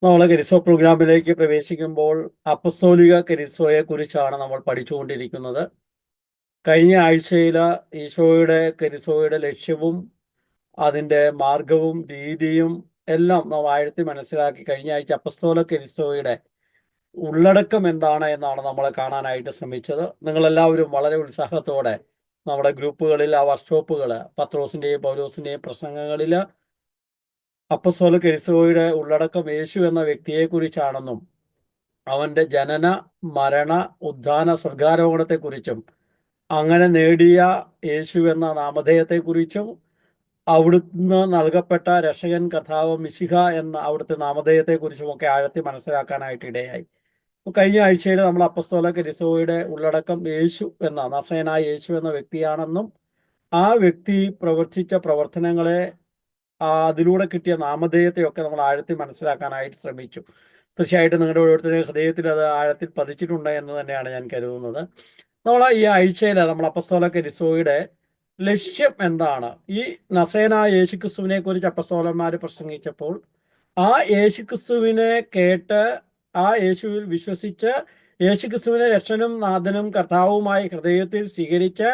നമ്മൾ കരിസ്മ പ്രോഗ്രാമിലേക്ക് പ്രവേശിക്കുമ്പോൾ അപ്പസ്തോലിക കരിസ്മയെ കുറിച്ചാണ് നമ്മൾ പഠിച്ചുകൊണ്ടിരിക്കുന്നത്. കഴിഞ്ഞ ആഴ്ചയിൽ ഈശോയുടെ കരിസ്മയുടെ ലക്ഷ്യവും അതിൻ്റെ മാർഗവും രീതിയും എല്ലാം നാം ആഴത്തിൽ മനസ്സിലാക്കി. കഴിഞ്ഞ ആഴ്ച അപ്പസ്തോല കരിസ്മയുടെ ഉള്ളടക്കം എന്താണ് എന്നാണ് നമ്മൾ കാണാനായിട്ട് ശ്രമിച്ചത്. നിങ്ങളെല്ലാവരും വളരെ ഉത്സാഹത്തോടെ നമ്മുടെ ഗ്രൂപ്പുകളിൽ ആ വർക്ക്ഷോപ്പുകൾ പത്രോസിൻ്റെയും പൗലോസിൻ്റെയും പ്രസംഗങ്ങളിൽ അപ്പസ്തോല കരിസ്മയുടെ ഉള്ളടക്കം യേശു എന്ന വ്യക്തിയെക്കുറിച്ചാണെന്നും അവൻ്റെ ജനന, മരണ, ഉത്ഥാന, സ്വർഗാരോഹണത്തെക്കുറിച്ചും അങ്ങനെ നേടിയ യേശു എന്ന നാമധേയത്തെക്കുറിച്ചും അവിടുന്ന് നൽകപ്പെട്ട രക്ഷകൻ കർത്താവ് മിശിഹ എന്ന അവിടുത്തെ നാമധേയത്തെക്കുറിച്ചുമൊക്കെ ആഴത്തിൽ മനസ്സിലാക്കാനായിട്ട് ഇടയായി. കഴിഞ്ഞ ആഴ്ചയിൽ നമ്മൾ അപ്പസ്തോല കരിസ്മയുടെ ഉള്ളടക്കം യേശു എന്ന നസറേനായ യേശു എന്ന വ്യക്തിയാണെന്നും ആ വ്യക്തി പ്രവർത്തിച്ച പ്രവർത്തനങ്ങളെ അതിലൂടെ കിട്ടിയ നാമധേയത്തെയൊക്കെ നമ്മൾ ആഴത്തിൽ മനസ്സിലാക്കാനായിട്ട് ശ്രമിച്ചു. തീർച്ചയായിട്ടും നിങ്ങളുടെ ഓരോരുത്തരുടെയും ഹൃദയത്തിൽ അത് ആഴത്തിൽ പതിച്ചിട്ടുണ്ട് എന്ന് തന്നെയാണ് ഞാൻ കരുതുന്നത്. നമ്മൾ ഈ ആഴ്ചയിൽ നമ്മൾ അപ്പസ്തോല കരിസ്മയുടെ ലക്ഷ്യം എന്താണ്, ഈ നസറേനായ യേശുക്രിസ്തുവിനെ കുറിച്ച് അപ്പസ്തോലന്മാർ പ്രസംഗിച്ചപ്പോൾ ആ യേശുക്രിസ്തുവിനെ കേട്ട് ആ യേശുവിൽ വിശ്വസിച്ച് യേശുക്രിസ്തുവിനെ രക്ഷകനും നാഥനും കർത്താവുമായി ഹൃദയത്തിൽ സ്വീകരിച്ച്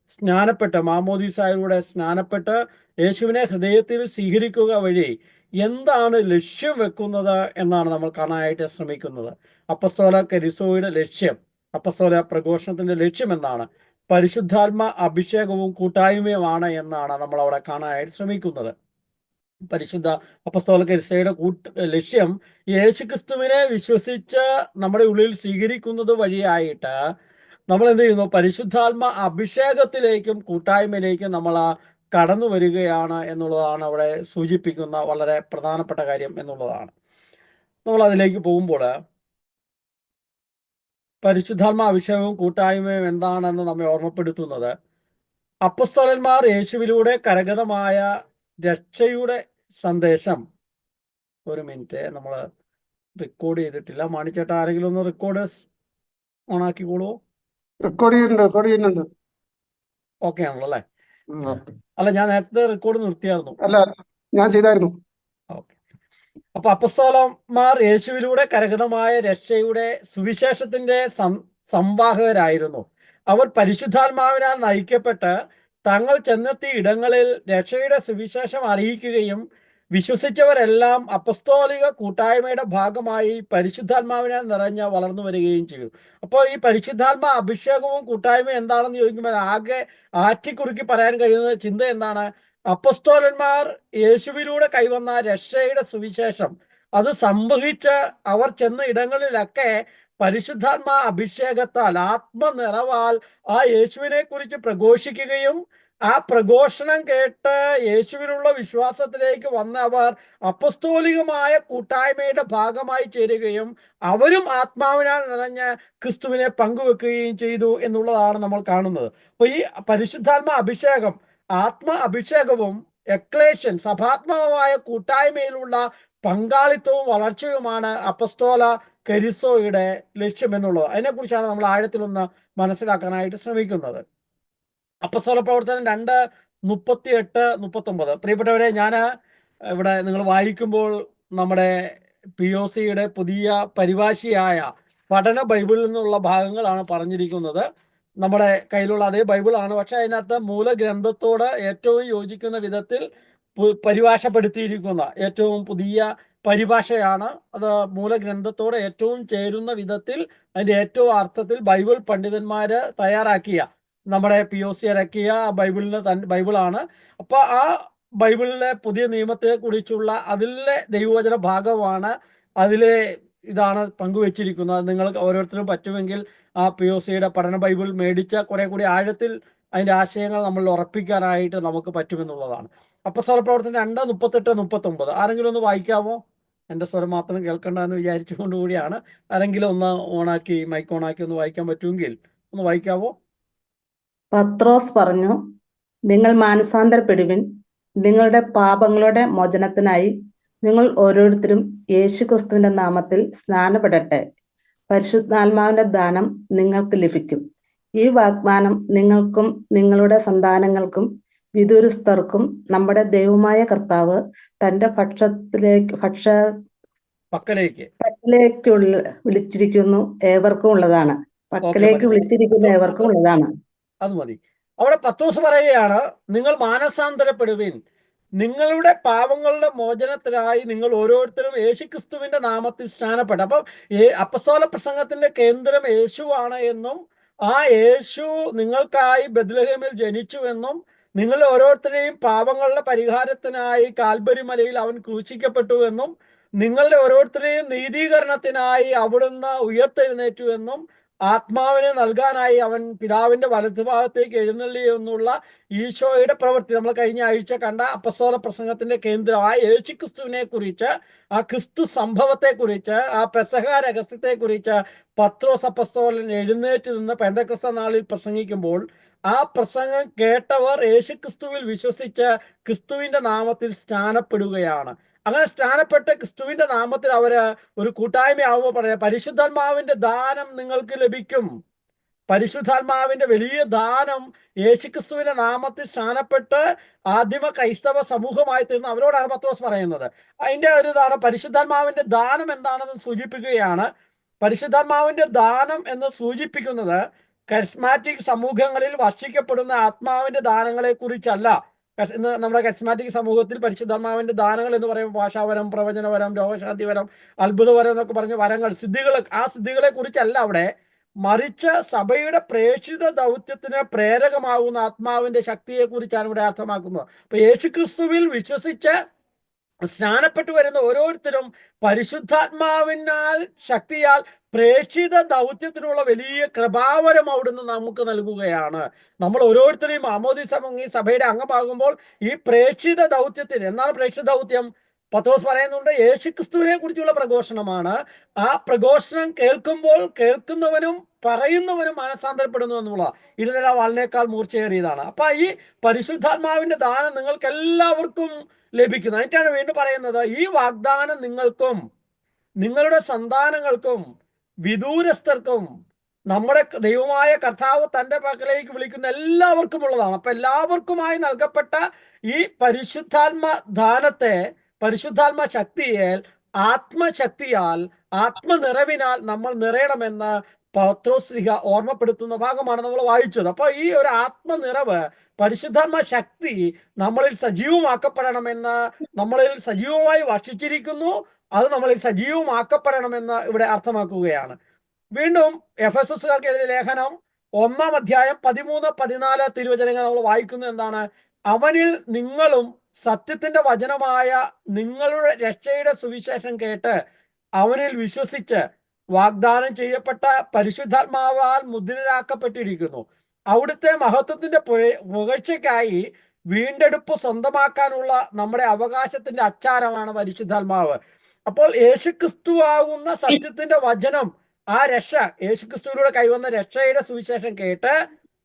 സ്നാനപ്പെട്ട് മാമോദീസായിലൂടെ സ്നാനപ്പെട്ട് യേശുവിനെ ഹൃദയത്തിൽ സ്വീകരിക്കുക വഴി എന്താണ് ലക്ഷ്യം വെക്കുന്നത് എന്നാണ് നമ്മൾ കാണാനായിട്ട് ശ്രമിക്കുന്നത്. അപ്പസ്തോല കരിസ്മയുടെ ലക്ഷ്യം, അപ്പസ്തോല പ്രഘോഷണത്തിൻ്റെ ലക്ഷ്യം എന്താണ്? പരിശുദ്ധാത്മ അഭിഷേകവും കൂട്ടായ്മയുമാണ് എന്നാണ് നമ്മൾ അവിടെ കാണാനായിട്ട് ശ്രമിക്കുന്നത്. പരിശുദ്ധ അപ്പസ്തോല കരിസ്മയുടെ ലക്ഷ്യം യേശുക്രിസ്തുവിനെ വിശ്വസിച്ച് നമ്മുടെ ഉള്ളിൽ സ്വീകരിക്കുന്നത് വഴിയായിട്ട് നമ്മൾ എന്ത് ചെയ്യുന്നു? പരിശുദ്ധാത്മ അഭിഷേകത്തിലേക്കും കൂട്ടായ്മയിലേക്കും നമ്മൾ കടന്നു വരികയാണ് എന്നുള്ളതാണ് അവിടെ സൂചിപ്പിക്കുന്ന വളരെ പ്രധാനപ്പെട്ട കാര്യം എന്നുള്ളതാണ്. നമ്മൾ അതിലേക്ക് പോകുമ്പോൾ പരിശുദ്ധാത്മ അഭിഷേകവും കൂട്ടായ്മയും എന്താണെന്ന് നമ്മെ ഓർമ്മപ്പെടുത്തുന്നത് അപ്പസ്തോലന്മാർ യേശുവിലൂടെ കരഗതമായ രക്ഷയുടെ സന്ദേശം. ഒരു മിനിറ്റ്, നമ്മൾ റെക്കോർഡ് ചെയ്തിട്ടില്ല. മാണിച്ചേട്ട ആരെങ്കിലും ഒന്ന് റെക്കോർഡ് ഓണാക്കിക്കോളൂ. റെക്കോർഡ് ചെയ്യുന്നുണ്ട്. ഓക്കെ ആണല്ലോ അല്ലേ? അല്ല, ഞാൻ നേരത്തെ റെക്കോർഡ് നിർത്തിയായിരുന്നു. അല്ല, ഞാൻ ചെയ്തായിരുന്നു. ഓക്കെ. അപ്പൊ അപ്പസ്തോലന്മാർ യേശുവിലൂടെ കരഗതമായ രക്ഷയുടെ സുവിശേഷത്തിന്റെ സംവാഹകരായിരുന്നു. അവർ പരിശുദ്ധാത്മാവിനാൽ നയിക്കപ്പെട്ട് തങ്ങൾ ചെന്നെത്തിയ ഇടങ്ങളിൽ രക്ഷയുടെ സുവിശേഷം അറിയിക്കുകയും വിശ്വസിച്ചവരെല്ലാം അപ്പസ്തോലിക കൂട്ടായ്മയുടെ ഭാഗമായി പരിശുദ്ധാത്മാവിനാൽ നിറഞ്ഞ് വളർന്നു വരികയും ചെയ്തു. അപ്പോൾ ഈ പരിശുദ്ധാത്മ അഭിഷേകവും കൂട്ടായ്മയും എന്താണെന്ന് ചോദിക്കുമ്പോൾ ആകെ ആറ്റിക്കുറുക്കി പറയാൻ കഴിയുന്ന ചിന്ത എന്താണ്? അപ്പസ്തോലന്മാർ യേശുവിലൂടെ കൈവന്ന രക്ഷയുടെ സുവിശേഷം അത് സംവഹിച്ച് അവർ ചെന്ന ഇടങ്ങളിലൊക്കെ പരിശുദ്ധാത്മാ അഭിഷേകത്താൽ ആത്മനിറവാൽ ആ യേശുവിനെ കുറിച്ച് പ്രഘോഷിക്കുകയും ആ പ്രഘോഷണം കേട്ട് യേശുവിനുള്ള വിശ്വാസത്തിലേക്ക് വന്ന അവർ അപ്പസ്തോലികമായ കൂട്ടായ്മയുടെ ഭാഗമായി ചേരുകയും അവരും ആത്മാവിനാൽ നിറഞ്ഞ ക്രിസ്തുവിനെ പങ്കുവെക്കുകയും ചെയ്തു എന്നുള്ളതാണ് നമ്മൾ കാണുന്നത്. അപ്പോൾ ഈ പരിശുദ്ധാത്മ അഭിഷേകം, ആത്മ അഭിഷേകവും എക്ലേഷൻ സഭാത്മകമായ കൂട്ടായ്മയിലുള്ള പങ്കാളിത്തവും വളർച്ചയുമാണ് അപ്പസ്തോല കരിസ്മയുടെ ലക്ഷ്യം എന്നുള്ളത്. അതിനെക്കുറിച്ചാണ് നമ്മൾ ആഴത്തിലൊന്ന് മനസ്സിലാക്കാനായിട്ട് ശ്രമിക്കുന്നത്. അപ്പസ്തോല പ്രവർത്തനം 2:38-39. പ്രിയപ്പെട്ടവരെ, ഞാൻ ഇവിടെ നിങ്ങൾ വായിക്കുമ്പോൾ നമ്മുടെ POCയുടെ പുതിയ പരിഭാഷയായ പഠന ബൈബിളിൽ നിന്നുള്ള ഭാഗങ്ങളാണ് പറഞ്ഞിരിക്കുന്നത്. നമ്മുടെ കയ്യിലുള്ള അതേ ബൈബിളാണ്, പക്ഷെ അതിനകത്ത് മൂലഗ്രന്ഥത്തോട് ഏറ്റവും യോജിക്കുന്ന വിധത്തിൽ പരിഭാഷപ്പെടുത്തിയിരിക്കുന്ന ഏറ്റവും പുതിയ പരിഭാഷയാണ്. അത് മൂലഗ്രന്ഥത്തോട് ഏറ്റവും ചേരുന്ന വിധത്തിൽ അതിൻ്റെ ഏറ്റവും അർത്ഥത്തിൽ ബൈബിൾ പണ്ഡിതന്മാർ തയ്യാറാക്കിയ നമ്മുടെ POC ഇറക്കിയ ബൈബിളാണ്. അപ്പോൾ ആ ബൈബിളിലെ പുതിയ നിയമത്തെ കുറിച്ചുള്ള അതിലെ ദൈവവചന ഭാഗമാണ് അതിലെ ഇതാണ് പങ്കുവെച്ചിരിക്കുന്നത്. നിങ്ങൾ ഓരോരുത്തരും പറ്റുമെങ്കിൽ ആ POCയുടെ പഠന ബൈബിൾ മേടിച്ച കുറെ കൂടി ആഴത്തിൽ അതിൻ്റെ ആശയങ്ങൾ നമ്മൾ ഉറപ്പിക്കാനായിട്ട് നമുക്ക് പറ്റുമെന്നുള്ളതാണ്. അപ്പസ്തോല പ്രവർത്തനം 2:38-39 ആരെങ്കിലും ഒന്ന് വായിക്കാമോ? എൻ്റെ സ്വരം മാത്രം കേൾക്കണ്ടെന്ന് വിചാരിച്ചുകൊണ്ട് കൂടിയാണ്. ആരെങ്കിലും ഒന്ന് ഓണാക്കി, മൈക്ക് ഓണാക്കി ഒന്ന് വായിക്കാൻ പറ്റുമെങ്കിൽ ഒന്ന് വായിക്കാമോ? പത്രോസ് പറഞ്ഞു, നിങ്ങൾ മാനസാന്തരപ്പെടുവിൻ, നിങ്ങളുടെ പാപങ്ങളുടെ മോചനത്തിനായി നിങ്ങൾ ഓരോരുത്തരും യേശുക്രിസ്തുവിന്റെ നാമത്തിൽ സ്നാനപ്പെടട്ടെ. പരിശുദ്ധാത്മാവിന്റെ ദാനം നിങ്ങൾക്ക് ലഭിക്കും. ഈ വാഗ്ദാനം നിങ്ങൾക്കും നിങ്ങളുടെ സന്താനങ്ങൾക്കും വിദൂരസ്ഥർക്കും നമ്മുടെ ദൈവമായ കർത്താവ് തന്റെ പക്കലേക്ക്. പക്കലേക്കുള്ള വിളിച്ചിരിക്കുന്നു ഏവർക്കും ഉള്ളതാണ്. പക്കലേക്ക് മതി. വിളിച്ചിരിക്കുന്ന ഏവർക്കും ഉള്ളതാണ്. അത് മതി. അവിടെ പത്രോസ് പറയുകയാണ്, നിങ്ങൾ മാനസാന്തരപ്പെടുവിൻ, നിങ്ങളുടെ പാപങ്ങളുടെ മോചനത്തിനായി നിങ്ങൾ ഓരോരുത്തരും യേശുക്രിസ്തുവിന്റെ നാമത്തിൽ സ്നാനപ്പെട്ടു. അപ്പം അപ്പസ്തോല പ്രസംഗത്തിന്റെ കേന്ദ്രം യേശുവാണ് എന്നും ആ യേശു നിങ്ങൾക്കായി ബെത്ലഹേമിൽ ജനിച്ചുവെന്നും നിങ്ങൾ ഓരോരുത്തരെയും പാപങ്ങളുടെ പരിഹാരത്തിനായി കാൽവരി മലയിൽ അവൻ ക്രൂശിക്കപ്പെട്ടു എന്നും നിങ്ങളുടെ ഓരോരുത്തരെയും നീതീകരണത്തിനായി അവിടുന്ന് ഉയർത്തെഴുന്നേറ്റു എന്നും ആത്മാവിനെ നൽകാനായി അവൻ പിതാവിന്റെ വലതുഭാഗത്തേക്ക് എഴുന്നള്ളി എന്നുള്ള ഈശോയുടെ പ്രവൃത്തി നമ്മൾ കഴിഞ്ഞ ആഴ്ച കണ്ട അപ്പസ്തോല പ്രസംഗത്തിന്റെ കേന്ദ്രമായ യേശുക്രിസ്തുവിനെ കുറിച്ച്, ആ ക്രിസ്തു സംഭവത്തെ കുറിച്ച്, ആ പെസഹ രഹസ്യത്തെ കുറിച്ച് പത്രോസ് അപ്പസ്തോലൻ എഴുന്നേറ്റ് നിന്ന് പെന്തക്കോസ്ത് നാളിൽ പ്രസംഗിക്കുമ്പോൾ ആ പ്രസംഗം കേട്ടവർ യേശുക്രിസ്തുവിൽ വിശ്വസിച്ച് ക്രിസ്തുവിന്റെ നാമത്തിൽ സ്നാനപ്പെടുകയാണ്. അങ്ങനെ സ്നാനപ്പെട്ട് ക്രിസ്തുവിന്റെ നാമത്തിൽ അവര് ഒരു കൂട്ടായ്മയാവുമ്പോൾ പറയാം, പരിശുദ്ധാത്മാവിന്റെ ദാനം നിങ്ങൾക്ക് ലഭിക്കും. പരിശുദ്ധാത്മാവിന്റെ വലിയ ദാനം യേശുക്രിസ്തുവിന്റെ നാമത്തിൽ സ്നാനപ്പെട്ട് ആദിമ ക്രൈസ്തവ സമൂഹമായി തീർന്ന അവരോടാണ് പത്രോസ് പറയുന്നത്. അതിന്റെ ഒരു ഇതാണ് പരിശുദ്ധാത്മാവിന്റെ ദാനം എന്താണെന്ന് സൂചിപ്പിക്കുകയാണ്. പരിശുദ്ധാത്മാവിന്റെ ദാനം എന്ന് സൂചിപ്പിക്കുന്നത് കരിസ്മാറ്റിക് സമൂഹങ്ങളിൽ വർഷിക്കപ്പെടുന്ന ആത്മാവിന്റെ ദാനങ്ങളെ കുറിച്ചല്ല. ഇന്ന് നമ്മുടെ കരിസ്മാറ്റിക് സമൂഹത്തിൽ പരിശുദ്ധാത്മാവിന്റെ ദാനങ്ങൾ എന്ന് പറയുമ്പോൾ ഭാഷാവരം, പ്രവചനവരം, രോഗശാന്തിവരം, അത്ഭുതവരം എന്നൊക്കെ പറഞ്ഞ വരങ്ങൾ, സിദ്ധികൾ, ആ സിദ്ധികളെ കുറിച്ചല്ല അവിടെ, മറിച്ച് സഭയുടെ പ്രേക്ഷിത ദൗത്യത്തിന് പ്രേരകമാകുന്ന ആത്മാവിന്റെ ശക്തിയെ കുറിച്ചാണ് ഇവിടെ അർത്ഥമാക്കുന്നത്. അപ്പൊ യേശുക്രിസ്തുവിൽ വിശ്വസിച്ച് സ്നാനപ്പെട്ടു വരുന്ന ഓരോരുത്തരും പരിശുദ്ധാത്മാവിനാൽ ശക്തിയാൽ പ്രേക്ഷിത ദൗത്യത്തിനുള്ള വലിയ കൃപാവരം അവിടുന്ന് നമുക്ക് നൽകുകയാണ്. നമ്മൾ ഓരോരുത്തരെയും മാമോദീസ മുങ്ങി സഭയുടെ അംഗമാകുമ്പോൾ ഈ പ്രേക്ഷിത ദൗത്യത്തിന്, എന്താണ് പ്രേക്ഷിത ദൗത്യം? പത്രോസ് പറയുന്നുണ്ട്, യേശുക്രിസ്തുവിനെ കുറിച്ചുള്ള പ്രഘോഷണമാണ്. ആ പ്രഘോഷണം കേൾക്കുമ്പോൾ കേൾക്കുന്നവനും പറയുന്നവനും മാനസാന്തരപ്പെടുന്നു എന്നുള്ള ഇരുനില വാളിനേക്കാൾ മൂർച്ചയേറിയതാണ്. അപ്പൊ ഈ പരിശുദ്ധാത്മാവിന്റെ ദാനം നിങ്ങൾക്ക് എല്ലാവർക്കും ലഭിക്കുന്നു. അതിനാണ് വീണ്ടും പറയുന്നത്, ഈ വാഗ്ദാനം നിങ്ങൾക്കും നിങ്ങളുടെ സന്താനങ്ങൾക്കും വിദൂരസ്ഥർക്കും നമ്മുടെ ദൈവമായ കർത്താവ് തൻ്റെ പക്കലേക്ക് വിളിക്കുന്ന എല്ലാവർക്കും ഉള്ളതാണ്. അപ്പൊ എല്ലാവർക്കുമായി നൽകപ്പെട്ട ഈ പരിശുദ്ധാത്മ ദാനത്തെ, പരിശുദ്ധാത്മ ശക്തിയെ ആത്മശക്തിയാൽ, ആത്മനിറവിനാൽ നമ്മൾ നിറയണമെന്ന് പത്രോസ് ഓർമ്മപ്പെടുത്തുന്ന ഭാഗമാണ് നമ്മൾ വായിച്ചത്. അപ്പൊ ഈ ഒരു ആത്മനിറവ്, പരിശുദ്ധാത്മ ശക്തി നമ്മളിൽ സജീവമാക്കപ്പെടണമെന്ന്, നമ്മളിൽ സജീവമായി വർഷിച്ചിരിക്കുന്നു, അത് നമ്മളിൽ സജീവമാക്കപ്പെടണമെന്ന് ഇവിടെ അർത്ഥമാക്കുകയാണ്. വീണ്ടും എഫെസസുകാർക്ക് എഴുതിയ ലേഖനം 1-ാം അധ്യായം 13-14 തിരുവചനങ്ങൾ നമ്മൾ വായിക്കുന്നത് എന്താണ്? അവനിൽ നിങ്ങളും സത്യത്തിന്റെ വചനമായ നിങ്ങളുടെ രക്ഷയുടെ സുവിശേഷം കേട്ട് അവനിൽ വിശ്വസിച്ച് വാഗ്ദാനം ചെയ്യപ്പെട്ട പരിശുദ്ധാത്മാവാൽ മുദ്രരാക്കപ്പെട്ടിരിക്കുന്നു. അവിടുത്തെ മഹത്വത്തിന്റെ പുകഴ്ചയ്ക്കായി വീണ്ടെടുപ്പ് സ്വന്തമാക്കാനുള്ള നമ്മുടെ അവകാശത്തിന്റെ അച്ചാരമാണ് പരിശുദ്ധാത്മാവ്. അപ്പോൾ യേശുക്രിസ്തുവാകുന്ന സത്യത്തിന്റെ വചനം, ആ രക്ഷ, യേശുക്രിസ്തുവിലൂടെ കൈവന്ന രക്ഷയുടെ സുവിശേഷം കേട്ട്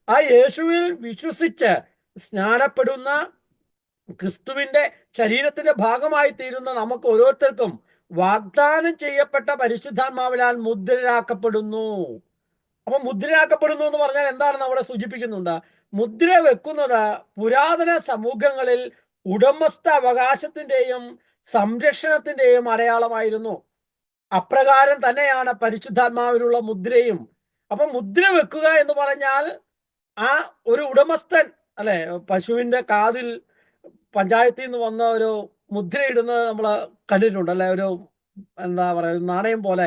ആ യേശുവിൽ വിശ്വസിച്ച് സ്നാനപ്പെടുന്ന ക്രിസ്തുവിന്റെ ശരീരത്തിന്റെ ഭാഗമായി തീരുന്ന നമുക്ക് ഓരോരുത്തർക്കും വാഗ്ദാനം ചെയ്യപ്പെട്ട പരിശുദ്ധാത്മാവിനാൽ മുദ്രരാക്കപ്പെടുന്നു. അപ്പൊ മുദ്രയാക്കപ്പെടുന്നു എന്ന് പറഞ്ഞാൽ എന്താണെന്ന് അവിടെ സൂചിപ്പിക്കുന്നുണ്ട്. മുദ്ര വെക്കുന്നത് പുരാതന സമൂഹങ്ങളിൽ ഉടമസ്ഥ അവകാശത്തിന്റെയും സംരക്ഷണത്തിന്റെയും അടയാളമായിരുന്നു. അപ്രകാരം തന്നെയാണ് പരിശുദ്ധാത്മാവിനുള്ള മുദ്രയും. അപ്പൊ മുദ്ര വെക്കുക എന്ന് പറഞ്ഞാൽ ആ ഒരു ഉടമസ്ഥൻ, അല്ലെ, പശുവിന്റെ കാതിൽ പഞ്ചായത്തിൽ നിന്ന് വന്ന ഒരു മുദ്രയിടുന്നത് നമ്മൾ കണ്ടിട്ടുണ്ട്, അല്ലെ, ഒരു എന്താ പറയുക, നാണയം പോലെ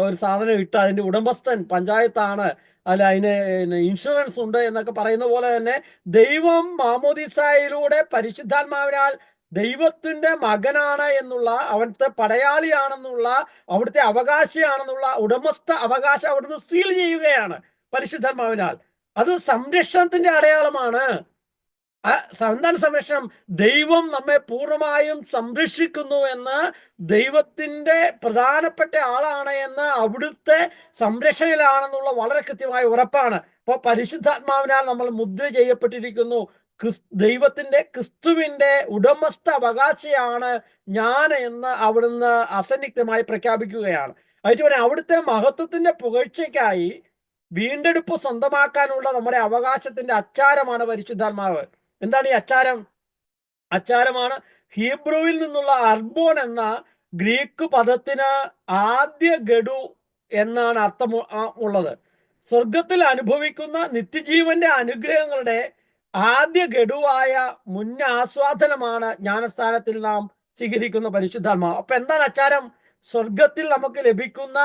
ഒരു സാധനം ഇട്ട് അതിന്റെ ഉടമസ്ഥൻ പഞ്ചായത്താണ്, അല്ല അതിന് ഇൻഷുറൻസ് ഉണ്ട് എന്നൊക്കെ പറയുന്ന പോലെ തന്നെ ദൈവം മാമോദീസായിലൂടെ പരിശുദ്ധാത്മാവിനാൽ ദൈവത്തിന്റെ മകനാണ് എന്നുള്ള, അവിടുത്തെ പടയാളിയാണെന്നുള്ള, അവിടുത്തെ അവകാശിയാണെന്നുള്ള ഉടമസ്ഥ അവകാശം അവിടുന്ന് സീൽ ചെയ്യുകയാണ് പരിശുദ്ധാത്മാവിനാൽ. അത് സംരക്ഷണത്തിന്റെ അടയാളമാണ്. എന്താണ് സംരക്ഷണം? ദൈവം നമ്മെ പൂർണ്ണമായും സംരക്ഷിക്കുന്നു എന്ന്, ദൈവത്തിന്റെ പ്രധാനപ്പെട്ട ആളാണ് എന്ന്, അവിടുത്തെ സംരക്ഷണയിലാണെന്നുള്ള വളരെ കൃത്യമായ ഉറപ്പാണ്. അപ്പോൾ പരിശുദ്ധാത്മാവിനാൽ നമ്മൾ മുദ്ര ചെയ്യപ്പെട്ടിരിക്കുന്നു. ദൈവത്തിന്റെ, ക്രിസ്തുവിന്റെ ഉടമസ്ഥ അവകാശിയാണ് ഞാൻ എന്ന് അവിടുന്ന് അസന്നിഗ്ധമായി പ്രഖ്യാപിക്കുകയാണ്. അതുപോലെ അവിടുത്തെ മഹത്വത്തിന്റെ പുകഴ്ചയ്ക്കായി വീണ്ടെടുപ്പ് സ്വന്തമാക്കാനുള്ള നമ്മുടെ അവകാശത്തിന്റെ അച്ചാരമാണ് പരിശുദ്ധാത്മാവ്. എന്താണ് ഈ അച്ചാരം? അച്ചാരമാണ് ഹീബ്രുവിൽ നിന്നുള്ള അർബോൺ എന്ന ഗ്രീക്ക് പദത്തിന് ആദ്യ ഗഡു എന്നാണ് അർത്ഥം ഉള്ളത്. സ്വർഗത്തിൽ അനുഭവിക്കുന്ന നിത്യജീവന്റെ അനുഗ്രഹങ്ങളുടെ ആദ്യ ഗഡുവായ മുന്നാസ്വാദനമാണ് ജ്ഞാനസ്ഥാനത്തിൽ നാം സ്വീകരിക്കുന്ന പരിശുദ്ധാത്മാവ്. അപ്പൊ എന്താണ് അച്ചാരം? സ്വർഗത്തിൽ നമുക്ക് ലഭിക്കുന്ന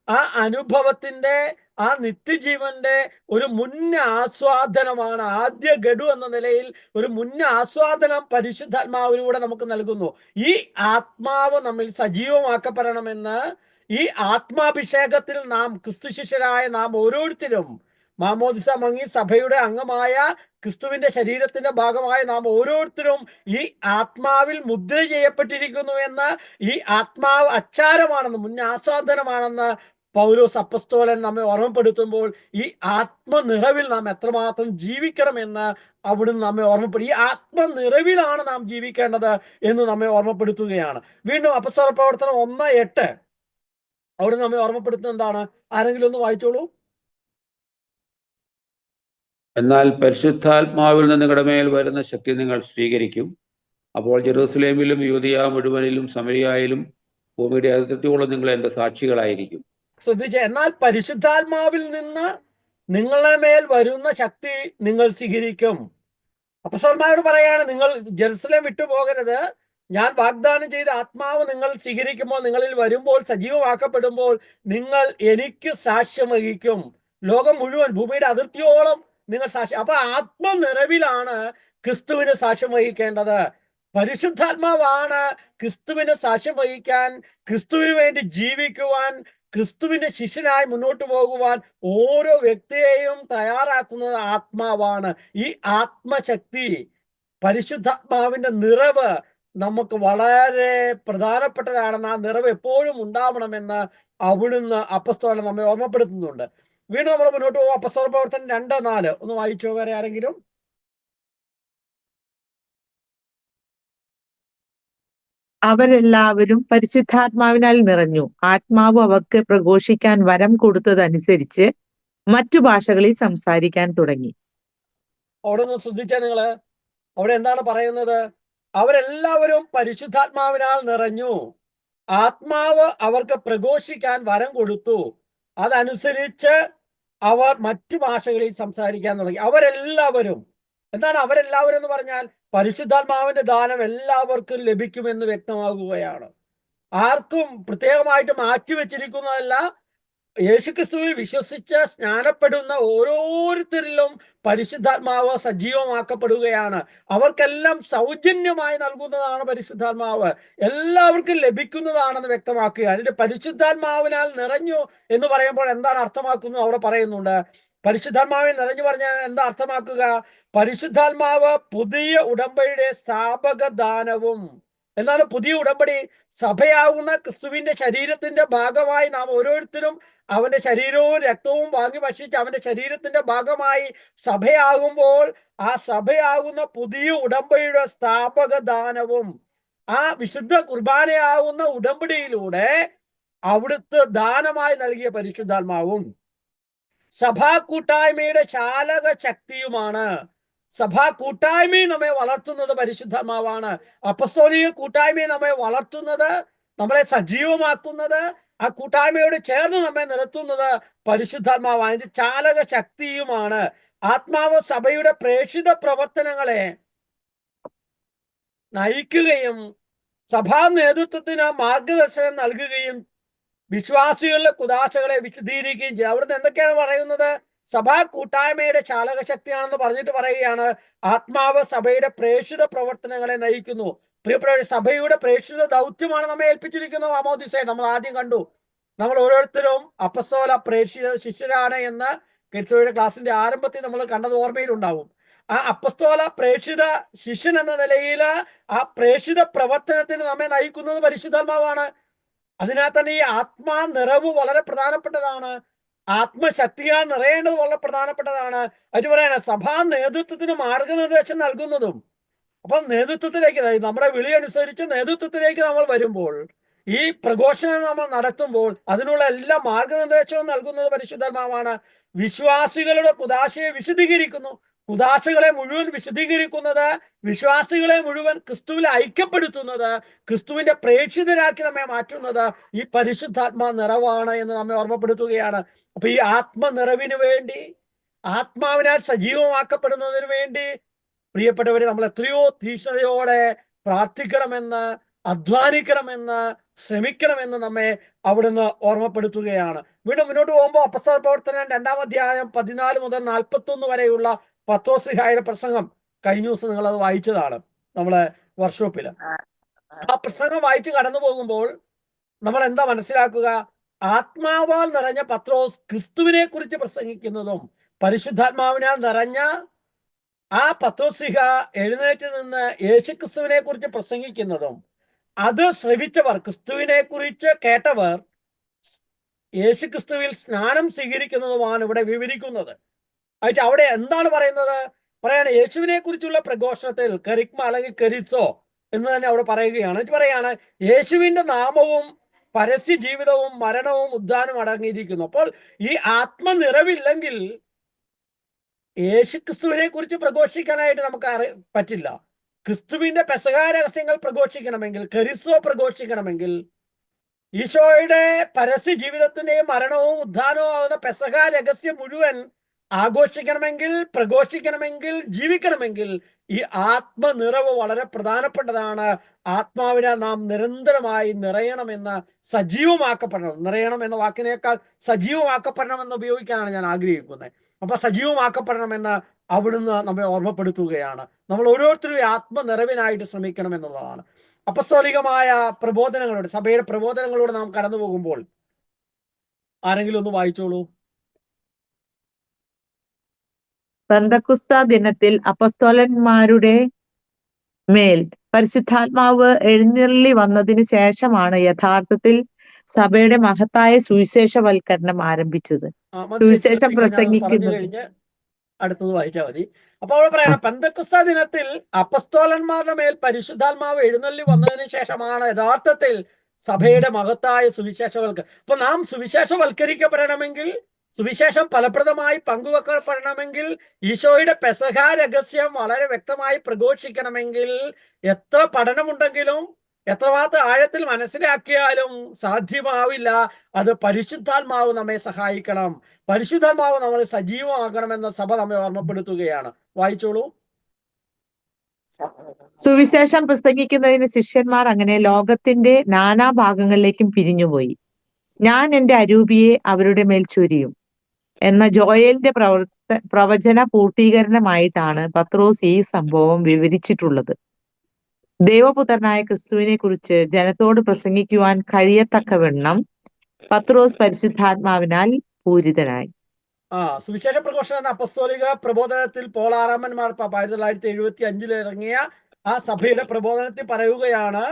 ആ അനുഭവത്തിന്റെ, ആ നിത്യജീവന്റെ ഒരു മുന്നാസ്വാദനമാണ്. ആദ്യ ഗഡു എന്ന നിലയിൽ ഒരു മുന്നാസ്വാദനം പരിശുദ്ധാത്മാവിലൂടെ നമുക്ക് നൽകുന്നു. ഈ ആത്മാവ് നമ്മിൽ സജീവമാക്കപ്പെടണമെന്ന് ഈ ആത്മാഭിഷേകത്തിൽ നാം ക്രിസ്തു ശിഷ്യരായ നാം ഓരോരുത്തരും മാമോദിസ മങ്ങി സഭയുടെ അംഗമായ ക്രിസ്തുവിന്റെ ശരീരത്തിന്റെ ഭാഗമായ നാം ഓരോരുത്തരും ഈ ആത്മാവിൽ മുദ്ര ചെയ്യപ്പെട്ടിരിക്കുന്നു എന്ന്, ഈ ആത്മാവ് അച്ചാരമാണെന്ന്, മുന്നാസ്വാദനമാണെന്ന് പൗലോസ് അപ്പസ്തോലൻ നമ്മെ ഓർമ്മപ്പെടുത്തുമ്പോൾ ഈ ആത്മനിറവിൽ നാം എത്രമാത്രം ജീവിക്കണമെന്ന് അവിടുന്ന് നമ്മെ ഓർമ്മപ്പെടുത്തി. ഈ ആത്മനിറവിലാണ് നാം ജീവിക്കേണ്ടത് എന്ന് നമ്മെ ഓർമ്മപ്പെടുത്തുകയാണ്. വീണ്ടും അപ്പസ്തോല പ്രവർത്തനം 1:8 അവിടെ നമ്മെ ഓർമ്മപ്പെടുത്തുന്നത് എന്താണ്? ആരെങ്കിലും ഒന്ന് വായിച്ചോളൂ. എന്നാൽ പരിശുദ്ധാത്മാവിൽ നിന്ന് നിങ്ങളുടെ മേൽ വരുന്ന ശക്തി നിങ്ങൾ സ്വീകരിക്കും. അപ്പോൾ ജെറൂസലേമിലും യൂദയ മുഴുവനിലും സമരിയായാലും ഭൂമിയുടെ അതിർത്തിയോളം നിങ്ങൾ എൻ്റെ സാക്ഷികളായിരിക്കും. ശ്രദ്ധിച്ച, എന്നാൽ പരിശുദ്ധാത്മാവിൽ നിന്ന് നിങ്ങളുടെ മേൽ വരുന്ന ശക്തി നിങ്ങൾ സ്വീകരിക്കും. അപ്പോസ്തലന്മാരോട് പറയാണ്, നിങ്ങൾ ജെറുസലേം വിട്ടുപോകരുത്. ഞാൻ വാഗ്ദാനം ചെയ്ത ആത്മാവ് നിങ്ങൾ സ്വീകരിക്കുമ്പോൾ, നിങ്ങളിൽ വരുമ്പോൾ, സജീവമാക്കപ്പെടുമ്പോൾ നിങ്ങൾ എനിക്ക് സാക്ഷ്യം വഹിക്കും. ലോകം മുഴുവൻ, ഭൂമിയുടെ അതിർത്തിയോളം നിങ്ങൾ സാക്ഷ്യം. അപ്പൊ ആത്മനിറവിലാണ് ക്രിസ്തുവിന് സാക്ഷ്യം വഹിക്കേണ്ടത്. പരിശുദ്ധാത്മാവാണ് ക്രിസ്തുവിന് സാക്ഷ്യം വഹിക്കാൻ, ക്രിസ്തുവിന് വേണ്ടി ജീവിക്കുവാൻ, ക്രിസ്തുവിന്റെ ശിഷ്യനായി മുന്നോട്ട് പോകുവാൻ ഓരോ വ്യക്തിയെയും തയ്യാറാക്കുന്നത് ആത്മാവാണ്. ഈ ആത്മശക്തി, പരിശുദ്ധാത്മാവിന്റെ നിറവ് നമുക്ക് വളരെ പ്രധാനപ്പെട്ടതാണെന്ന്, ആ നിറവ് എപ്പോഴും ഉണ്ടാവണമെന്ന് അവിടുന്ന് അപ്പസ്തോലൻ നമ്മെ ഓർമ്മപ്പെടുത്തുന്നുണ്ട്. വീണ്ടും നമ്മൾ മുന്നോട്ട് പോകും. അപ്പസ്തോല പ്രവർത്തനം 2:4 ഒന്ന് വായിച്ചോ വേറെ ആരെങ്കിലും. അവരെല്ലാവരും പരിശുദ്ധാത്മാവിനാൽ നിറഞ്ഞു, ആത്മാവ് അവർക്ക് പ്രഘോഷിക്കാൻ വരം കൊടുത്തതനുസരിച്ച് മറ്റു ഭാഷകളിൽ സംസാരിക്കാൻ തുടങ്ങി. അവിടെ ഒന്ന് ശ്രദ്ധിച്ചാൽ നിങ്ങള്, അവിടെ എന്താണ് പറയുന്നത്? അവരെല്ലാവരും പരിശുദ്ധാത്മാവിനാൽ നിറഞ്ഞു, ആത്മാവ് അവർക്ക് പ്രഘോഷിക്കാൻ വരം കൊടുത്തു, അതനുസരിച്ച് അവർ മറ്റു ഭാഷകളിൽ സംസാരിക്കാൻ തുടങ്ങി. അവരെല്ലാവരും, എന്താണ് അവരെല്ലാവരും എന്ന് പറഞ്ഞാൽ? പരിശുദ്ധാത്മാവിന്റെ ദാനം എല്ലാവർക്കും ലഭിക്കുമെന്ന് വ്യക്തമാകുകയാണ്. ആർക്കും പ്രത്യേകമായിട്ട് മാറ്റിവെച്ചിരിക്കുന്നതല്ല. യേശുക്രിസ്തുവിൽ വിശ്വസിച്ച് സ്നാനപ്പെടുന്ന ഓരോരുത്തരിലും പരിശുദ്ധാത്മാവ് സജീവമാക്കപ്പെടുകയാണ്. അവർക്കെല്ലാം സൗജന്യമായി നൽകുന്നതാണ് പരിശുദ്ധാത്മാവ്, എല്ലാവർക്കും ലഭിക്കുന്നതാണെന്ന് വ്യക്തമാക്കുക. അതിന്റെ പരിശുദ്ധാത്മാവിനാൽ നിറഞ്ഞു എന്ന് പറയുമ്പോൾ എന്താണ് അർത്ഥമാക്കുന്നത് അവിടെ പറയുന്നുണ്ട്. പരിശുദ്ധാത്മാവിൽ നിറഞ്ഞു പറഞ്ഞാൽ എന്താ അർത്ഥമാക്കുക? പരിശുദ്ധാത്മാവ് പുതിയ ഉടമ്പടിയുടെ സ്ഥാപക ദാനവും. എന്താണ് പുതിയ ഉടമ്പടി? സഭയാകുന്ന ക്രിസ്തുവിന്റെ ശരീരത്തിന്റെ ഭാഗമായി നാം ഓരോരുത്തരും അവന്റെ ശരീരവും രക്തവും വാങ്ങി ഭക്ഷിച്ച് അവന്റെ ശരീരത്തിന്റെ ഭാഗമായി സഭയാകുമ്പോൾ, ആ സഭയാകുന്ന പുതിയ ഉടമ്പടിയുടെ സ്ഥാപക ദാനവും, ആ വിശുദ്ധ കുർബാനയാകുന്ന ഉടമ്പടിയിലൂടെ അവിടുത്തെ ദാനമായി നൽകിയ പരിശുദ്ധാത്മാവും സഭാ കൂട്ടായ്മയുടെ ചാലക ശക്തിയുമാണ്. സഭാ കൂട്ടായ്മയെ നമ്മെ വളർത്തുന്നത് പരിശുദ്ധാത്മാവാണ്. അപ്പസ്തോലിക കൂട്ടായ്മയെ നമ്മെ വളർത്തുന്നത്, നമ്മളെ സജീവമാക്കുന്നത്, ആ കൂട്ടായ്മയോട് ചേർന്ന് നമ്മെ നിർത്തുന്നത് പരിശുദ്ധാത്മാവാണ്. അതിന്റെ ചാലക ശക്തിയുമാണ്. ആത്മാവ് സഭയുടെ പ്രേക്ഷിത പ്രവർത്തനങ്ങളെ നയിക്കുകയും സഭാ നേതൃത്വത്തിന് മാർഗദർശനം നൽകുകയും വിശ്വാസികളുടെ കുദാശകളെ വിശദീകരിക്കുകയും ചെയ്യും. അവിടുന്ന് എന്തൊക്കെയാണ് പറയുന്നത്? സഭാ കൂട്ടായ്മയുടെ ചാലക ശക്തിയാണെന്ന് പറഞ്ഞിട്ട് പറയുകയാണ്, ആത്മാവ് സഭയുടെ പ്രേക്ഷിത പ്രവർത്തനങ്ങളെ നയിക്കുന്നു. പ്രിയപ്പെട്ട, സഭയുടെ പ്രേക്ഷിത ദൗത്യമാണ് നമ്മെ ഏൽപ്പിച്ചിരിക്കുന്നത്. മാമോദിസ നമ്മൾ ആദ്യം കണ്ടു. നമ്മൾ ഓരോരുത്തരും അപ്പസ്തോല പ്രേക്ഷിത ശിഷ്യരാണ് എന്ന് ക്രിസ്തുവിന്റെ ക്ലാസിന്റെ ആരംഭത്തിൽ നമ്മൾ കണ്ടത് ഓർമ്മയിലുണ്ടാവും. ആ അപ്പസ്തോല പ്രേക്ഷിത ശിഷ്യൻ എന്ന നിലയിൽ ആ പ്രേക്ഷിത പ്രവർത്തനത്തിന് നമ്മെ നയിക്കുന്നത് പരിശുദ്ധാത്മാവാണ്. അതിനാൽ തന്നെ ഈ ആത്മാ നിറവ് വളരെ പ്രധാനപ്പെട്ടതാണ്. ആത്മശക്തിയാൽ നിറയേണ്ടത് വളരെ പ്രധാനപ്പെട്ടതാണ്. അത് പറയണ സഭാ നേതൃത്വത്തിന് മാർഗനിർദ്ദേശം നൽകുന്നതും. അപ്പം നേതൃത്വത്തിലേക്ക്, നമ്മുടെ വിളി അനുസരിച്ച് നേതൃത്വത്തിലേക്ക് നമ്മൾ വരുമ്പോൾ, ഈ പ്രഘോഷണം നമ്മൾ നടത്തുമ്പോൾ അതിനുള്ള എല്ലാ മാർഗനിർദ്ദേശവും നൽകുന്നത് പരിശുദ്ധാത്മാവാണ്. വിശ്വാസികളുടെ കുദാശയെ വിശദീകരിക്കുന്നു. കുദാശകളെ മുഴുവൻ വിശദീകരിക്കുന്നത്, വിശ്വാസികളെ മുഴുവൻ ക്രിസ്തുവിൽ ഐക്യപ്പെടുത്തുന്നത്, ക്രിസ്തുവിന്റെ പ്രേക്ഷിതരാക്കി നമ്മെ മാറ്റുന്നത് ഈ പരിശുദ്ധാത്മാ നിറവാണ് എന്ന് നമ്മെ ഓർമ്മപ്പെടുത്തുകയാണ്. അപ്പൊ ഈ ആത്മനിറവിന് വേണ്ടി, ആത്മാവിനാൽ സജീവമാക്കപ്പെടുന്നതിന് വേണ്ടി പ്രിയപ്പെട്ടവരെ നമ്മൾ എത്രയോ തീക്ഷ്ണതയോടെ പ്രാർത്ഥിക്കണമെന്ന്, അധ്വാനിക്കണമെന്ന്, ശ്രമിക്കണമെന്ന് നമ്മെ അവിടുന്ന് ഓർമ്മപ്പെടുത്തുകയാണ്. വീണ്ടും മുന്നോട്ട് പോകുമ്പോൾ അപ്പസ്തല പ്രവർത്തനം 2-ാം അധ്യായം 14 മുതൽ 41 വരെയുള്ള പത്രോസ്ലീഹായുടെ പ്രസംഗം കഴിഞ്ഞ ദിവസം നിങ്ങൾ അത് വായിച്ചതാണ് നമ്മളെ വർക്ക്ഷോപ്പിൽ. ആ പ്രസംഗം വായിച്ച് കടന്നു പോകുമ്പോൾ നമ്മൾ എന്താ മനസ്സിലാക്കുക? ആത്മാവാൽ നിറഞ്ഞ പത്രോസ് ക്രിസ്തുവിനെ കുറിച്ച് പ്രസംഗിക്കുന്നതും, പരിശുദ്ധാത്മാവിനാൽ നിറഞ്ഞ ആ പത്രോസ്ലീഹ എഴുന്നേറ്റ് നിന്ന് യേശുക്രിസ്തുവിനെ കുറിച്ച് പ്രസംഗിക്കുന്നതും, അത് ശ്രവിച്ചവർ, ക്രിസ്തുവിനെ കുറിച്ച് കേട്ടവർ യേശുക്രിസ്തുവിൽ സ്നാനം സ്വീകരിക്കുന്നതുമാണ് ഇവിടെ വിവരിക്കുന്നത്. ആയിട്ട് അവിടെ എന്താണ് പറയുന്നത്? പറയാണ് യേശുവിനെ കുറിച്ചുള്ള പ്രഘോഷണത്തിൽ കെറിഗ്മ അല്ലെങ്കിൽ കെരിസോ എന്ന് തന്നെ അവിടെ പറയുകയാണ്. പറയാണ് യേശുവിന്റെ നാമവും പരസ്യ ജീവിതവും മരണവും ഉദ്ധാനവും അടങ്ങിയിരിക്കുന്നു. അപ്പോൾ ഈ ആത്മനിറവില്ലെങ്കിൽ യേശുക്രിസ്തുവിനെ കുറിച്ച് പ്രഘോഷിക്കാനായിട്ട് നമുക്ക് പറ്റില്ല. ക്രിസ്തുവിന്റെ പെസഹ രഹസ്യങ്ങൾ പ്രഘോഷിക്കണമെങ്കിൽ, കെരിസോ പ്രഘോഷിക്കണമെങ്കിൽ, ഈശോയുടെ പരസ്യ ജീവിതത്തിന്റെയും മരണവും ഉദ്ധാനവും ആകുന്ന പെസഹ രഹസ്യം മുഴുവൻ ആഘോഷിക്കണമെങ്കിൽ, പ്രഘോഷിക്കണമെങ്കിൽ, ജീവിക്കണമെങ്കിൽ ഈ ആത്മനിറവ് വളരെ പ്രധാനപ്പെട്ടതാണ്. ആത്മാവിനെ നാം നിരന്തരമായി നിറയണമെന്ന്, സജീവമാക്കപ്പെടണം. നിറയണം എന്ന വാക്കിനേക്കാൾ സജീവമാക്കപ്പെടണമെന്ന് ഉപയോഗിക്കാനാണ് ഞാൻ ആഗ്രഹിക്കുന്നത്. അപ്പൊ സജീവമാക്കപ്പെടണമെന്ന് അവിടുന്ന് നമ്മെ ഓർമ്മപ്പെടുത്തുകയാണ്. നമ്മൾ ഓരോരുത്തരും ആത്മനിറവിനായിട്ട് ശ്രമിക്കണം എന്നുള്ളതാണ്. അപ്പസ്തോലികമായ പ്രബോധനങ്ങളോട്, സഭയുടെ പ്രബോധനങ്ങളോട് നാം കടന്നു പോകുമ്പോൾ ആരെങ്കിലും ഒന്ന് വായിച്ചോളൂ. പെന്തക്കുസ്ത ദിനത്തിൽ അപ്പസ്തോലന്മാരുടെ മേൽ പരിശുദ്ധാത്മാവ് എഴുന്നള്ളി വന്നതിന് ശേഷമാണ് യഥാർത്ഥത്തിൽ സഭയുടെ മഹത്തായ സുവിശേഷവൽക്കരണം ആരംഭിച്ചത്. സുവിശേഷം പ്രസംഗിക്കുന്നത് അടുത്തത് വായിച്ചാൽ മതി. അപ്പൊ അവിടെ പറയണം, പെന്തക്കുസ്ത ദിനത്തിൽ അപ്പസ്തോലന്മാരുടെ മേൽ പരിശുദ്ധാത്മാവ് എഴുന്നള്ളി വന്നതിന് ശേഷമാണ് യഥാർത്ഥത്തിൽ സഭയുടെ മഹത്തായ സുവിശേഷവൽക്കരണം. അപ്പൊ നാം സുവിശേഷവൽക്കരിക്കപ്പെടണമെങ്കിൽ, സുവിശേഷം ഫലപ്രദമായി പങ്കുവെക്കപ്പെടണമെങ്കിൽ, ഈശോയുടെ പെസഹ രഹസ്യം വളരെ വ്യക്തമായി പ്രഘോഷിക്കണമെങ്കിൽ, എത്ര പഠനമുണ്ടെങ്കിലും എത്രമാത്രം ആഴത്തിൽ മനസ്സിലാക്കിയാലും സാധ്യമാവില്ല. അത് പരിശുദ്ധാത്മാവ് നമ്മെ സഹായിക്കണം. പരിശുദ്ധാത്മാവ് നമ്മളെ സജീവമാക്കണമെന്ന് സഭ നമ്മെ ഓർമ്മപ്പെടുത്തുകയാണ്. വായിച്ചോളൂ. സുവിശേഷം പ്രസംഗിക്കുന്നതിന് ശിഷ്യന്മാർ അങ്ങനെ ലോകത്തിന്റെ നാനാഭാഗങ്ങളിലേക്കും പിരിഞ്ഞുപോയി. ഞാൻ എന്റെ അരൂപിയെ അവരുടെ മേൽ ചൊരിയും എന്ന ജോയേലിന്റെ പ്രവചന പൂർത്തീകരണമായിട്ടാണ് പത്രോസ് ഈ സംഭവം വിവരിച്ചിട്ടുള്ളത്. ദൈവപുത്രനായ ക്രിസ്തുവിനെ കുറിച്ച് ജനത്തോട് പ്രസംഗിക്കുവാൻ കഴിയത്തക്കവണ്ണം പത്രോസ് പരിശുദ്ധാത്മാവിനാൽ പൂരിതനായി. സുവിശേഷ പ്രഘോഷണം എന്ന അപ്പസ്തോലിക പ്രബോധനത്തിൽ പോൾ ആറാമൻ മാർപ്പാപ്പ 1975 ഇറങ്ങിയ ആ സഭയുടെ പ്രബോധനത്തിൽ പറയുകയാണ്,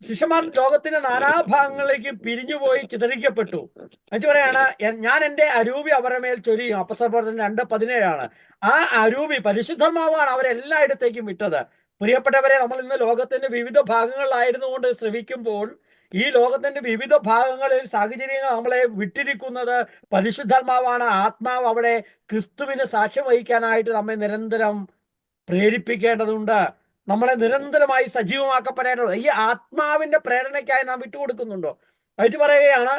ശിഷ്യന്മാർ ലോകത്തിന്റെ നാനാഭാഗങ്ങളിലേക്ക് പിരിഞ്ഞുപോയി ചിതറിക്കപ്പെട്ടു. എന്നിട്ട് പറയാണ്, ഞാൻ എന്റെ അരൂപി അവരുടെ മേൽ ചൊരിയും. അപ്പസ്തല പ്രവർത്തനം 2:17. ആ അരൂപി പരിശുദ്ധാത്മാവാണ് അവരെല്ലായിടത്തേക്കും വിട്ടത്. പ്രിയപ്പെട്ടവരെ, നമ്മൾ ഇന്ന് ലോകത്തിന്റെ വിവിധ ഭാഗങ്ങളിലായിരുന്നുകൊണ്ട് ശ്രവിക്കുമ്പോൾ, ഈ ലോകത്തിന്റെ വിവിധ ഭാഗങ്ങളിൽ സാഹചര്യങ്ങൾ നമ്മളെ വിട്ടിരിക്കുന്നത് പരിശുദ്ധാത്മാവാണ്. ആത്മാവ് അവിടെ ക്രിസ്തുവിന് സാക്ഷ്യം വഹിക്കാനായിട്ട് നമ്മെ നിരന്തരം പ്രേരിപ്പിക്കേണ്ടതുണ്ട്. നമ്മളെ നിരന്തരമായി സജീവമാക്കപ്പെടേണ്ടത്. ഈ ആത്മാവിന്റെ പ്രേരണയ്ക്കായി നാം വിട്ടുകൊടുക്കുന്നുണ്ടോ? ആയിട്ട് പറയുകയാണ്,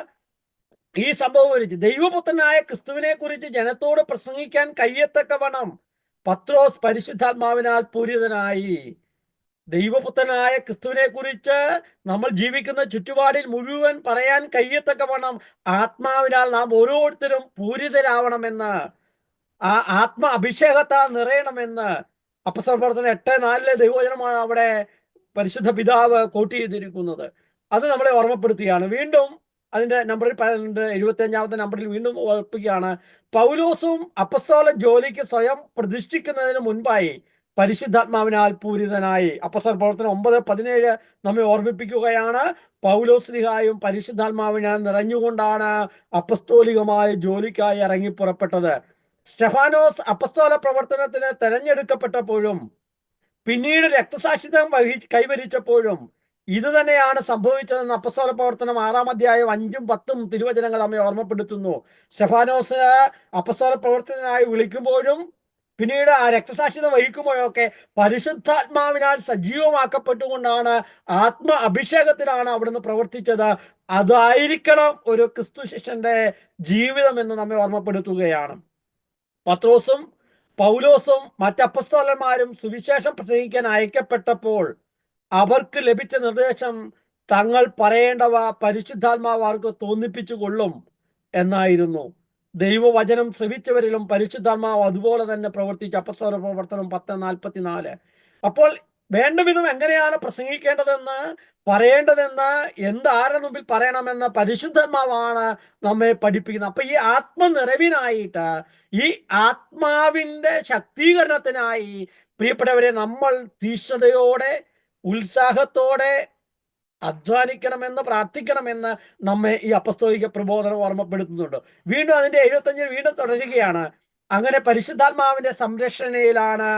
ഈ സംഭവം വിളിച്ച് ദൈവപുത്രനായ ക്രിസ്തുവിനെ കുറിച്ച് ജനത്തോട് പ്രസംഗിക്കാൻ കഴിയത്തക്കവണ്ണം പത്രോസ് പരിശുദ്ധാത്മാവിനാൽ പൂരിതനായി. ദൈവപുത്രനായ ക്രിസ്തുവിനെ കുറിച്ച് നമ്മൾ ജീവിക്കുന്ന ചുറ്റുപാടിൽ മുഴുവൻ പറയാൻ കഴിയത്തക്കവണ്ണം ആത്മാവിനാൽ നാം ഓരോരുത്തരും പൂരിതരാവണമെന്ന്, ആ ആത്മ അഭിഷേകത്താൽ നിറയണമെന്ന് അപ്പസ്തല പ്രവർത്തനം 8:4 ദൈവവചനമാണ് അവിടെ പരിശുദ്ധ പിതാവ് കോട്ട് ചെയ്തിരിക്കുന്നത്. അത് നമ്മളെ ഓർമ്മപ്പെടുത്തുകയാണ്. വീണ്ടും അതിന്റെ നമ്പറിൽ 75-ാമത്തെ നമ്പറിൽ വീണ്ടും ഓർപ്പിക്കുകയാണ്, പൗലോസും അപ്പസ്തോല ജോലിക്ക് സ്വയം പ്രതിഷ്ഠിക്കുന്നതിന് മുൻപായി പരിശുദ്ധാത്മാവിനാൽ പൂരിതനായി. അപ്പസ്തല പ്രവർത്തനം 9:17 നമ്മെ ഓർമ്മിപ്പിക്കുകയാണ്, പൗലോസ്ലീഹായും പരിശുദ്ധാത്മാവിനാൽ നിറഞ്ഞുകൊണ്ടാണ് അപ്പസ്തോലികമായ ജോലിക്കായി ഇറങ്ങി പുറപ്പെട്ടത്. സ്റ്റെഫാനോസ് അപ്പസ്തോല പ്രവർത്തനത്തിന് തെരഞ്ഞെടുക്കപ്പെട്ടപ്പോഴും പിന്നീട് രക്തസാക്ഷിത്വം കൈവരിച്ചപ്പോഴും ഇത് തന്നെയാണ് സംഭവിച്ചതെന്ന് അപ്പസ്തോല പ്രവർത്തനം 6-ാം അധ്യായം 5-ഉം 10-ഉം തിരുവചനങ്ങൾ നമ്മെ ഓർമ്മപ്പെടുത്തുന്നു. സ്റ്റെഫാനോസ് അപ്പസ്തോല പ്രവർത്തനത്തിനായി വിളിക്കുമ്പോഴും പിന്നീട് ആ രക്തസാക്ഷിത വഹിക്കുമ്പോഴൊക്കെ പരിശുദ്ധാത്മാവിനാൽ സജീവമാക്കപ്പെട്ടുകൊണ്ടാണ്, ആത്മ അഭിഷേകത്തിലാണ് അവിടുന്ന് പ്രവർത്തിച്ചത്. അതായിരിക്കണം ഒരു ക്രിസ്തു ശിഷ്യന്റെ ജീവിതം എന്ന് നമ്മെ ഓർമ്മപ്പെടുത്തുകയാണ്. പത്രോസും പൗലോസും മറ്റപ്പസ്തോലന്മാരും സുവിശേഷം പ്രസംഗിക്കാൻ അയക്കപ്പെട്ടപ്പോൾ അവർക്ക് ലഭിച്ച നിർദ്ദേശം തങ്ങൾ പറയേണ്ടവ പരിശുദ്ധാത്മാവ് അവർക്ക് തോന്നിപ്പിച്ചു കൊള്ളും എന്നായിരുന്നു. ദൈവവചനം ശ്രവിച്ചവരിലും പരിശുദ്ധാത്മാവ് അതുപോലെ തന്നെ പ്രവർത്തിച്ചു. അപ്പസ്തോല പ്രവർത്തനം 10:44. അപ്പോൾ വേണ്ട വിധം എങ്ങനെയാണ് പ്രസംഗിക്കേണ്ടതെന്ന്, പറയേണ്ടതെന്ന്, എന്താരുടെ മുമ്പിൽ പറയണമെന്ന് പരിശുദ്ധാത്മാവാണ് നമ്മെ പഠിപ്പിക്കുന്നത്. അപ്പൊ ഈ ആത്മനിറവിനായിട്ട്, ഈ ആത്മാവിന്റെ ശക്തീകരണത്തിനായി പ്രിയപ്പെട്ടവരെ നമ്മൾ തീഷ്ണതയോടെ ഉത്സാഹത്തോടെ അധ്വാനിക്കണമെന്ന്, പ്രാർത്ഥിക്കണമെന്ന് നമ്മെ ഈ അപ്പസ്തോലിക പ്രബോധനം ഓർമ്മപ്പെടുത്തുന്നുണ്ട്. വീണ്ടും അതിന്റെ 75 വീണ്ടും തുടരുകയാണ്. അങ്ങനെ പരിശുദ്ധാത്മാവിന്റെ സംരക്ഷണയിലാണ്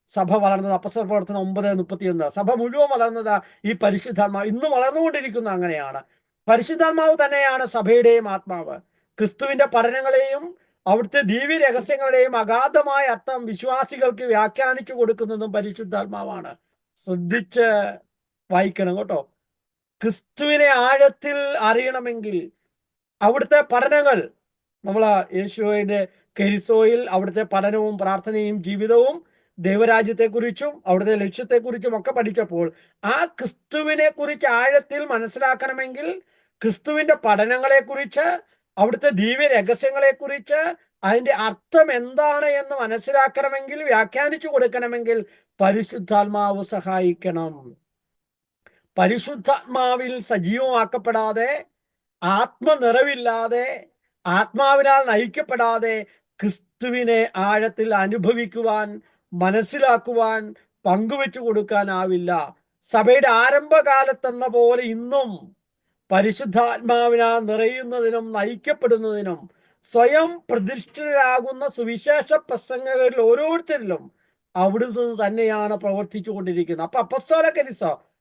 സഭ വളർന്നത്. അപ്പസ്തോല പ്രവർത്തനം 9:31. സഭ മുഴുവൻ വളർന്നത് ഈ പരിശുദ്ധാത്മാവ്, ഇന്നും വളർന്നുകൊണ്ടിരിക്കുന്ന അങ്ങനെയാണ്. പരിശുദ്ധാത്മാവ് തന്നെയാണ് സഭയുടെയും ആത്മാവ്. ക്രിസ്തുവിന്റെ പഠനങ്ങളെയും അവിടുത്തെ ദിവ്യ രഹസ്യങ്ങളുടെയും അഗാധമായ അർത്ഥം വിശ്വാസികൾക്ക് വ്യാഖ്യാനിച്ചു കൊടുക്കുന്നതും പരിശുദ്ധാത്മാവാണ്. ശ്രദ്ധിച്ച് വായിക്കണം കേട്ടോ. ക്രിസ്തുവിനെ ആഴത്തിൽ അറിയണമെങ്കിൽ അവിടുത്തെ പഠനങ്ങൾ, നമ്മൾ യേശുവിന്റെ കെരിസോയിൽ അവിടുത്തെ പഠനവും പ്രാർത്ഥനയും ജീവിതവും ദൈവരാജ്യത്തെക്കുറിച്ചും അവിടുത്തെ ലക്ഷ്യത്തെക്കുറിച്ചും ഒക്കെ പഠിച്ചപ്പോൾ ആ ക്രിസ്തുവിനെ കുറിച്ച് ആഴത്തിൽ മനസ്സിലാക്കണമെങ്കിൽ, ക്രിസ്തുവിന്റെ പഠനങ്ങളെക്കുറിച്ച്, അവിടുത്തെ ദിവ്യ രഹസ്യങ്ങളെക്കുറിച്ച്, അതിന്റെ അർത്ഥം എന്താണ് എന്ന് മനസ്സിലാക്കണമെങ്കിൽ, വ്യാഖ്യാനിച്ചു കൊടുക്കണമെങ്കിൽ പരിശുദ്ധാത്മാവ് സഹായിക്കണം. പരിശുദ്ധാത്മാവിൽ സജീവമാക്കപ്പെടാതെ, ആത്മനിറവില്ലാതെ, ആത്മാവിനാൽ നയിക്കപ്പെടാതെ ക്രിസ്തുവിനെ ആഴത്തിൽ അനുഭവിക്കുവാൻ, മനസ്സിലാക്കുവാൻ, പങ്കുവെച്ചു കൊടുക്കാനാവില്ല. സഭയുടെ ആരംഭകാലത്തെന്ന പോലെ ഇന്നും പരിശുദ്ധാത്മാവിനാൽ നിറയുന്നതിനും നയിക്കപ്പെടുന്നതിനും സ്വയം പ്രതിഷ്ഠിതരാകുന്ന സുവിശേഷ പ്രസംഗകരിൽ ഓരോരുത്തരിലും അവിടുന്ന് തന്നെയാണ് പ്രവർത്തിച്ചു കൊണ്ടിരിക്കുന്നത്. അപ്പൊ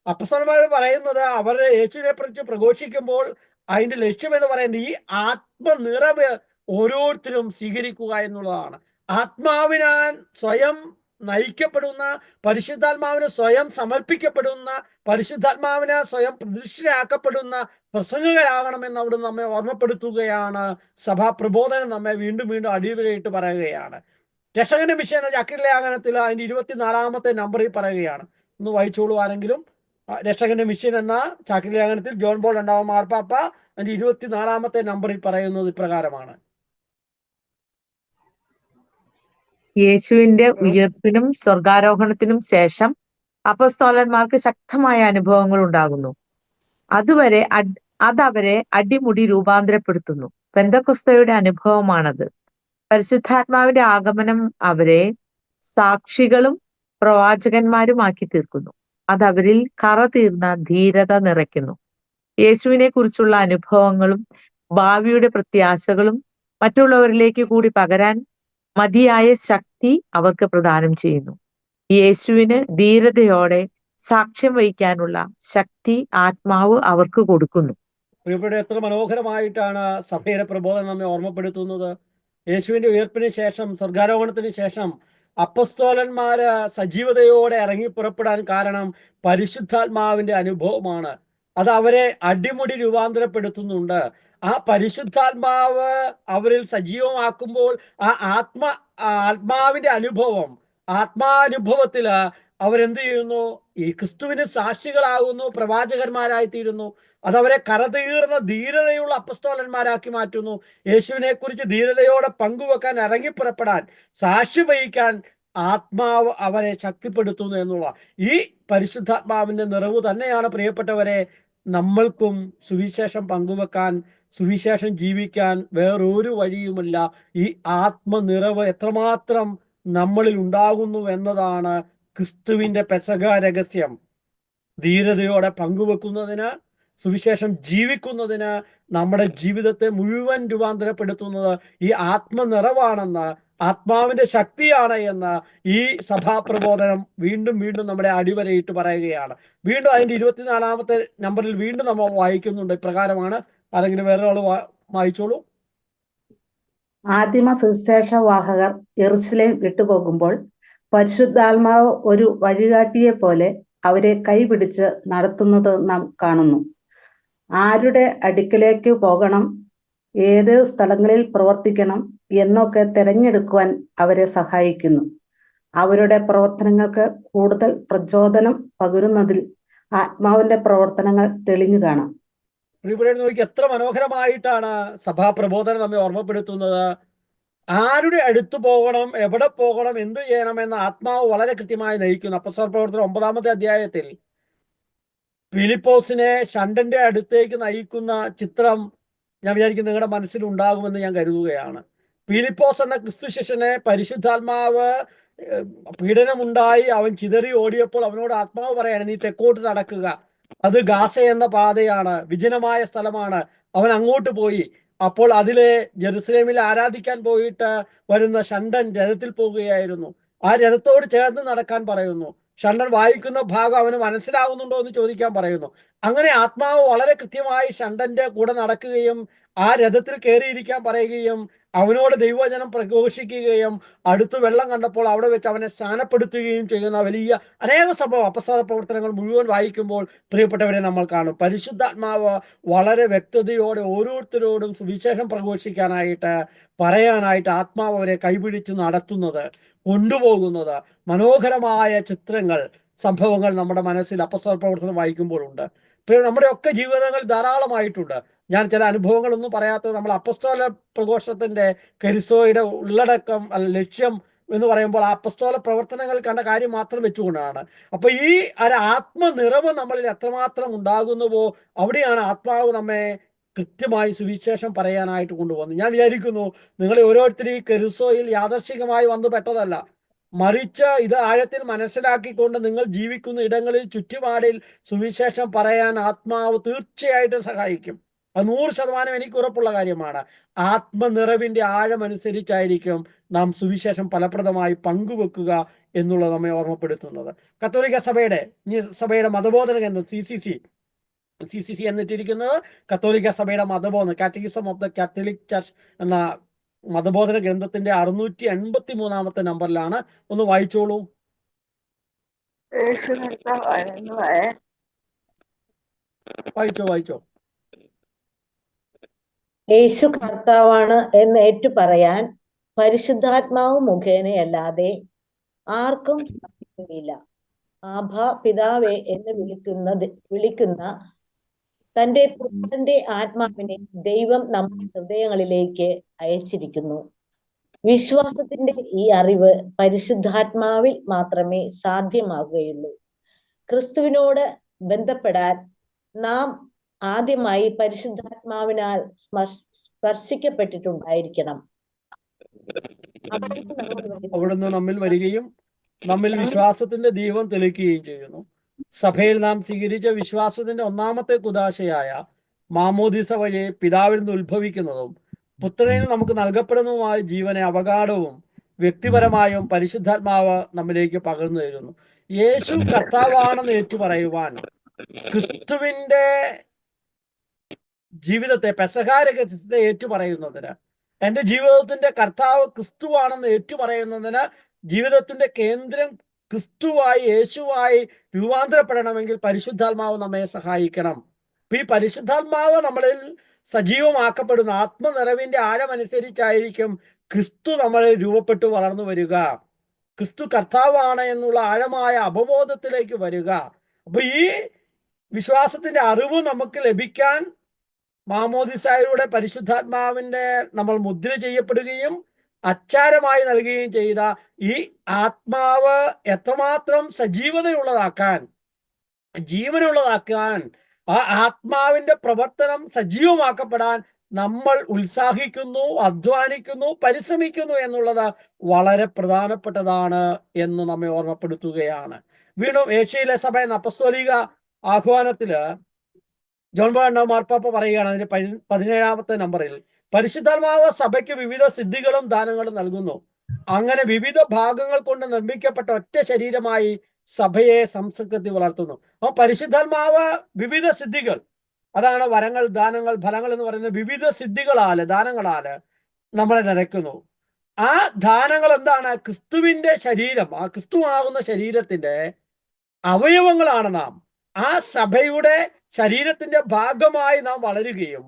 അപ്പസ്തോലന്മാർ പറയുന്നത്, അവരുടെ യേശുവിനെ കുറിച്ച് പ്രഘോഷിക്കുമ്പോൾ അതിന്റെ ലക്ഷ്യം എന്ന് പറയുന്നത് ഈ ആത്മനിറവ് ഓരോരുത്തരും സ്വീകരിക്കുക എന്നുള്ളതാണ്. ആത്മാവിനാൽ സ്വയം നയിക്കപ്പെടുന്ന, പരിശുദ്ധാത്മാവിന് സ്വയം സമർപ്പിക്കപ്പെടുന്ന, പരിശുദ്ധാത്മാവിന് സ്വയം പ്രതിഷ്ഠയാക്കപ്പെടുന്ന പ്രസംഗകരാകണമെന്ന് അവിടുന്ന് നമ്മെ ഓർമ്മപ്പെടുത്തുകയാണ്. സഭാ പ്രബോധനം നമ്മെ വീണ്ടും വീണ്ടും അടിവരയിട്ട് പറയുകയാണ്. രക്ഷകന്റെ മിഷൻ എന്ന ചാക്രികലേഖനത്തിൽ അതിന്റെ 24-ാമത്തെ നമ്പറിൽ പറയുകയാണ്. ഒന്ന് വായിച്ചോളൂ ആരെങ്കിലും. രക്ഷകന്റെ മിഷൻ എന്ന ചാക്രികലേഖനത്തിൽ ജോൺ പോൾ 2-ാം മാർപ്പാപ്പ അതിന്റെ 24-ാമത്തെ നമ്പറിൽ പറയുന്നത് ഇപ്രകാരമാണ്: യേശുവിന്റെ ഉയർപ്പിനും സ്വർഗാരോഹണത്തിനും ശേഷം അപ്പസ്തോലന്മാർക്ക് ശക്തമായ അനുഭവങ്ങൾ ഉണ്ടാകുന്നു. അതവരെ അടിമുടി രൂപാന്തരപ്പെടുത്തുന്നു. പെന്തക്കൊസ്തയുടെ അനുഭവമാണത്. പരിശുദ്ധാത്മാവിന്റെ ആഗമനം അവരെ സാക്ഷികളും പ്രവാചകന്മാരുമാക്കി തീർക്കുന്നു. അതവരിൽ കറ തീർന്ന ധീരത നിറയ്ക്കുന്നു. യേശുവിനെ കുറിച്ചുള്ള അനുഭവങ്ങളും ഭാവിയുടെ പ്രത്യാശകളും മറ്റുള്ളവരിലേക്ക് കൂടി പകരാൻ മതിയായ ശക്തി അവർക്ക് പ്രദാനം ചെയ്യുന്നു. യേശുവിന് ധീരതയോടെ സാക്ഷ്യം വഹിക്കാനുള്ള ശക്തി ആത്മാവ് അവർക്ക് കൊടുക്കുന്നു. പ്രിയപ്പെട്ട, എത്ര മനോഹരമായിട്ടാണ് സഭയുടെ പ്രബോധനം നമ്മെ ഓർമ്മപ്പെടുത്തുന്നത്. യേശുവിന്റെ ഉയർപ്പിന് ശേഷം, സ്വർഗാരോഹണത്തിന് ശേഷം അപ്പസ്തോലന്മാര് സജീവതയോടെ ഇറങ്ങി പുറപ്പെടാൻ കാരണം പരിശുദ്ധാത്മാവിന്റെ അനുഭവമാണ്. അത് അവരെ അടിമുടി രൂപാന്തരപ്പെടുത്തുന്നുണ്ട്. ആ പരിശുദ്ധാത്മാവ് അവരിൽ സജീവമാക്കുമ്പോൾ ആ ആത്മാവിന്റെ അനുഭവം, ആത്മാനുഭവത്തില് അവരെന്ത് ചെയ്യുന്നു? ഈ ക്രിസ്തുവിന് സാക്ഷികളാകുന്നു, പ്രവാചകന്മാരായിത്തീരുന്നു. അതവരെ കറതീർന്ന ധീരതയുള്ള അപ്പസ്തോലന്മാരാക്കി മാറ്റുന്നു. യേശുവിനെ കുറിച്ച് ധീരതയോടെ പങ്കുവെക്കാൻ, ഇറങ്ങിപ്പുറപ്പെടാൻ, സാക്ഷി വഹിക്കാൻ ആത്മാവ് അവരെ ശക്തിപ്പെടുത്തുന്നു എന്നുള്ള ഈ പരിശുദ്ധാത്മാവിന്റെ നിറവ് തന്നെയാണ് പ്രിയപ്പെട്ടവരെ നമ്മൾക്കും സുവിശേഷം പങ്കുവെക്കാൻ, സുവിശേഷം ജീവിക്കാൻ വേറൊരു വഴിയുമില്ല. ഈ ആത്മനിറവ് എത്രമാത്രം നമ്മളിൽ ഉണ്ടാകുന്നു എന്നതാണ് ക്രിസ്തുവിന്റെ പെസഹ രഹസ്യം. ധീരതയോടെ പങ്കുവെക്കുന്നതിന്, സുവിശേഷം ജീവിക്കുന്നതിന്, നമ്മുടെ ജീവിതത്തെ മുഴുവൻ രൂപാന്തരപ്പെടുത്തുന്നത് ഈ ആത്മനിറവാണെന്ന്, ആത്മാവിന്റെ ശക്തിയാണ് എന്ന് ഈ സഭാപ്രബോധനം വീണ്ടും വീണ്ടും നമ്മുടെ അടിവരയിട്ട് പറയുകയാണ്. വീണ്ടും അതിന്റെ 24-ാമത്തെ നമ്പറിൽ വീണ്ടും നമ്മൾ വായിക്കുന്നുണ്ട്. ഇപ്രകാരമാണ്. ആരെങ്കിലും വേറെ ആൾ വായിച്ചോളൂ. ആദിമ സുവിശേഷവാഹകർ യെറുശലേം വിട്ടുപോകുമ്പോൾ പരിശുദ്ധാത്മാവ് ഒരു വഴികാട്ടിയെ പോലെ അവരെ കൈപിടിച്ച് നടത്തുന്നത് നാം കാണുന്നു. ആരുടെ അടുക്കലേക്ക് പോകണം, ഏത് സ്ഥലങ്ങളിൽ പ്രവർത്തിക്കണം എന്നൊക്കെ തിരഞ്ഞെടുക്കുവാൻ അവരെ സഹായിക്കുന്നു. അവരുടെ പ്രവർത്തനങ്ങൾക്ക് കൂടുതൽ പ്രചോദനം പകരുന്നതിൽ ആത്മാവിന്റെ പ്രവർത്തനങ്ങൾ തെളിഞ്ഞു കാണാം. പ്രിയപ്പെട്ടവരെ, നോക്കി എത്ര മനോഹരമായിട്ടാണ് സഭാപ്രബോധനം നമ്മെ ഓർമ്മപ്പെടുത്തുന്നത്. ആരുടെ അടുത്ത് പോകണം, എവിടെ പോകണം, എന്ത് ചെയ്യണമെന്ന് ആത്മാവ് വളരെ കൃത്യമായി നയിക്കുന്നു. അപ്പോസ്തല പ്രവർത്തനം 9-ാമത്തെ അധ്യായത്തിൽ ഫിലിപ്പോസിനെ ഷണ്ടന്റെ അടുത്തേക്ക് നയിക്കുന്ന ചിത്രം ഞാൻ വിചാരിക്കും നിങ്ങളുടെ മനസ്സിലുണ്ടാകുമെന്ന് ഞാൻ കരുതുകയാണ്. ഫിലിപ്പോസ് എന്ന ക്രിസ്തു ശിഷ്യനെ പരിശുദ്ധാത്മാവ് പീഡനമുണ്ടായി അവൻ ചിതറി ഓടിയപ്പോൾ അവനോട് ആത്മാവ് പറയാണ്, നീ തെക്കോട്ട് നടക്കുക, അത് ഗാസ എന്ന പാതയാണ്, വിജനമായ സ്ഥലമാണ്. അവൻ അങ്ങോട്ട് പോയി. അപ്പോൾ അതിലെ ജെറുസലേമിൽ ആരാധിക്കാൻ പോയിട്ട് വരുന്ന ഷണ്ടൻ രഥത്തിൽ പോകുകയായിരുന്നു. ആ രഥത്തോട് ചേർന്ന് നടക്കാൻ പറയുന്നു. ഷണ്ടൻ വായിക്കുന്ന ഭാഗം അവന് മനസ്സിലാവുന്നുണ്ടോ എന്ന് ചോദിക്കാൻ പറയുന്നു. അങ്ങനെ ആത്മാവ് വളരെ കൃത്യമായി ഷണ്ടന്റെ കൂടെ നടക്കുകയും ആ രഥത്തിൽ കയറിയിരിക്കാൻ പറയുകയും അവനോട് ദൈവവചനം പ്രഘോഷിക്കുകയും അടുത്ത് വെള്ളം കണ്ടപ്പോൾ അവിടെ വെച്ച് അവനെ സ്നാനപ്പെടുത്തുകയും ചെയ്യുന്ന വലിയ അനേക സംഭവം അപ്പോസ്തല പ്രവർത്തനങ്ങൾ മുഴുവൻ വായിക്കുമ്പോൾ പ്രിയപ്പെട്ടവരെ നമ്മൾ കാണും. പരിശുദ്ധാത്മാവ് വളരെ വ്യക്തതയോടെ ഓരോരുത്തരോടും സുവിശേഷം പ്രഘോഷിക്കാനായിട്ട് പറയാനായിട്ട് ആത്മാവ് അവരെ കൈപിടിച്ച് നടത്തുന്നത്, കൊണ്ടുപോകുന്നത്, മനോഹരമായ ചിത്രങ്ങൾ, സംഭവങ്ങൾ നമ്മുടെ മനസ്സിൽ അപ്പോസ്തല പ്രവർത്തനം വായിക്കുമ്പോഴുണ്ട്. പിന്നെ നമ്മുടെ ഒക്കെ ജീവിതങ്ങൾ ധാരാളമായിട്ടുണ്ട്. ഞാൻ ചില അനുഭവങ്ങളൊന്നും പറയാത്തത് നമ്മൾ അപ്പോസ്തല പ്രഘോഷത്തിന്റെ കെരിസോയുടെ ഉള്ളടക്കം ലക്ഷ്യം എന്ന് പറയുമ്പോൾ ആ അപ്പോസ്തല പ്രവർത്തനങ്ങൾ കണ്ട കാര്യം മാത്രം വെച്ചുകൊണ്ടാണ്. അപ്പൊ ഈ ഒരു ആത്മനിറവ് നമ്മളിൽ എത്രമാത്രം ഉണ്ടാകുന്നുവോ അവിടെയാണ് ആത്മാവ് നമ്മെ കൃത്യമായി സുവിശേഷം പറയാനായിട്ട് കൊണ്ടുപോകുന്നത്. ഞാൻ വിചാരിക്കുന്നു നിങ്ങളെ ഓരോരുത്തരും ഈ കെരിസോയിൽ യാദർശികമായി വന്നു പെട്ടതല്ല, മറിച്ച് ഇത് ആഴത്തിൽ മനസ്സിലാക്കിക്കൊണ്ട് നിങ്ങൾ ജീവിക്കുന്ന ഇടങ്ങളിൽ ചുറ്റുപാടിൽ സുവിശേഷം പറയാൻ ആത്മാവ് തീർച്ചയായിട്ടും സഹായിക്കും. അത് 100% എനിക്ക് ഉറപ്പുള്ള കാര്യമാണ്. ആത്മനിറവിന്റെ ആഴമനുസരിച്ചായിരിക്കും നാം സുവിശേഷം ഫലപ്രദമായി പങ്കുവെക്കുക എന്നുള്ളത് നമ്മെ ഓർമ്മപ്പെടുത്തുന്നത്. കത്തോലിക്ക സഭയുടെ മതബോധന കേന്ദ്രം CCC എന്നിട്ടിരിക്കുന്നത് കത്തോലിക്ക സഭയുടെ മതബോധന catechism of the Catholic church എന്ന മതബോധന ഗ്രന്ഥത്തിന്റെ 683-ാമത്തെ നമ്പറിലാണ്. ഒന്ന് വായിച്ചോളൂ. വായിച്ചോ. യേശു കർത്താവാണ് എന്ന് ഏറ്റുപറയാൻ പരിശുദ്ധാത്മാവ് മുഖേനയല്ലാതെ ആർക്കും സാധിക്കുകയില്ല. ആഭാ പിതാവേ എന്ന് വിളിക്കുന്ന തന്റെ പുത്രന്റെ ആത്മാവിനെ ദൈവം നമ്മുടെ ഹൃദയങ്ങളിലേക്ക് അയച്ചിരിക്കുന്നു. വിശ്വാസത്തിന്റെ ഈ അറിവ് പരിശുദ്ധാത്മാവിൽ മാത്രമേ സാധ്യമാകുകയുള്ളൂ. ക്രിസ്തുവിനോട് ബന്ധപ്പെടാൻ നാം ആദ്യമായി പരിശുദ്ധാത്മാവിനാൽ സ്പർശിക്കപ്പെട്ടിട്ടുണ്ടായിരിക്കണം. അവിടുന്ന് നമ്മിൽ വരികയും നമ്മിൽ വിശ്വാസത്തിന്റെ ദീപം തെളിക്കുകയും ചെയ്യുന്നു. സഭയിൽ നാം സ്വീകരിച്ച വിശ്വാസത്തിന്റെ ഒന്നാമത്തെ കുദാശയായ മാമോദിസ വഴി പിതാവിൽ നിന്ന് ഉത്ഭവിക്കുന്നതും പുത്രനിൽ നമുക്ക് നൽകപ്പെടുന്നതുമായ ജീവനെ അവഗാഢവും വ്യക്തിപരമായും പരിശുദ്ധാത്മാവ് നമ്മിലേക്ക് പകർന്നു തരുന്നു. യേശു കർത്താവാണെന്ന് ഏറ്റുപറയുവാൻ, ക്രിസ്തുവിന്റെ ജീവിതത്തെ പെസഹാരഹസ്യത്തെ ഏറ്റുപറയുന്നതിന്, എൻ്റെ ജീവിതത്തിന്റെ കർത്താവ് ക്രിസ്തുവാണെന്ന് ഏറ്റുപറയുന്നതിന്, ജീവിതത്തിന്റെ കേന്ദ്രം ക്രിസ്തുവായി യേശുവായി രൂപാന്തരപ്പെടണമെങ്കിൽ പരിശുദ്ധാത്മാവ് നമ്മെ സഹായിക്കണം. ഈ പരിശുദ്ധാത്മാവ് നമ്മളിൽ സജീവമാക്കപ്പെടുന്ന ആത്മനിറവിന്റെ ആഴമനുസരിച്ചായിരിക്കും ക്രിസ്തു നമ്മളിൽ രൂപപ്പെട്ടു വളർന്നു വരിക. ക്രിസ്തു കർത്താവാണ് എന്നുള്ള ആഴമായ അവബോധത്തിലേക്ക് വരിക. അപ്പൊ ഈ വിശ്വാസത്തിന്റെ അറിവ് നമുക്ക് ലഭിക്കാൻ മാമോദിസായിലൂടെ പരിശുദ്ധാത്മാവിന്റെ നമ്മൾ മുദ്ര ചെയ്യപ്പെടുകയും അച്ചാരമായി നൽകുകയും ചെയ്ത ഈ ആത്മാവ് എത്രമാത്രം ജീവനുള്ളതാക്കാൻ ആ ആത്മാവിന്റെ പ്രവർത്തനം സജീവമാക്കപ്പെടാൻ നമ്മൾ ഉത്സാഹിക്കുന്നു, അധ്വാനിക്കുന്നു, പരിശ്രമിക്കുന്നു എന്നുള്ളത് വളരെ പ്രധാനപ്പെട്ടതാണ് എന്ന് നമ്മെ ഓർമ്മപ്പെടുത്തുകയാണ്. വീണ്ടും ഏഷ്യയിലെ സഭ എന്ന അപ്പസ്തോലിക ആഹ്വാനത്തില് ജോൺ ബോൾ മാർപ്പാപ്പ പറയുകയാണ്, അതിന്റെ 17-ാമത്തെ നമ്പറിൽ, പരിശുദ്ധാത്മാവ് സഭയ്ക്ക് വിവിധ സിദ്ധികളും ദാനങ്ങളും നൽകുന്നു. അങ്ങനെ വിവിധ ഭാഗങ്ങൾ കൊണ്ട് നിർമ്മിക്കപ്പെട്ട ഒറ്റ ശരീരമായി സഭയെ സംസ്കൃതി വളർത്തുന്നു. അപ്പൊ പരിശുദ്ധാത്മാവ് വിവിധ സിദ്ധികൾ, അതാണ് വരങ്ങൾ, ദാനങ്ങൾ, ഫലങ്ങൾ എന്ന് പറയുന്നത്, വിവിധ സിദ്ധികളാല്, ദാനങ്ങളാല് നമ്മളെ നിറയ്ക്കുന്നു. ആ ദാനങ്ങൾ എന്താണ്? ക്രിസ്തുവിന്റെ ശരീരം, ആ ക്രിസ്തുവാകുന്ന ശരീരത്തിന്റെ അവയവങ്ങളാണ് നാം. ആ സഭയുടെ ശരീരത്തിന്റെ ഭാഗമായി നാം വളരുകയും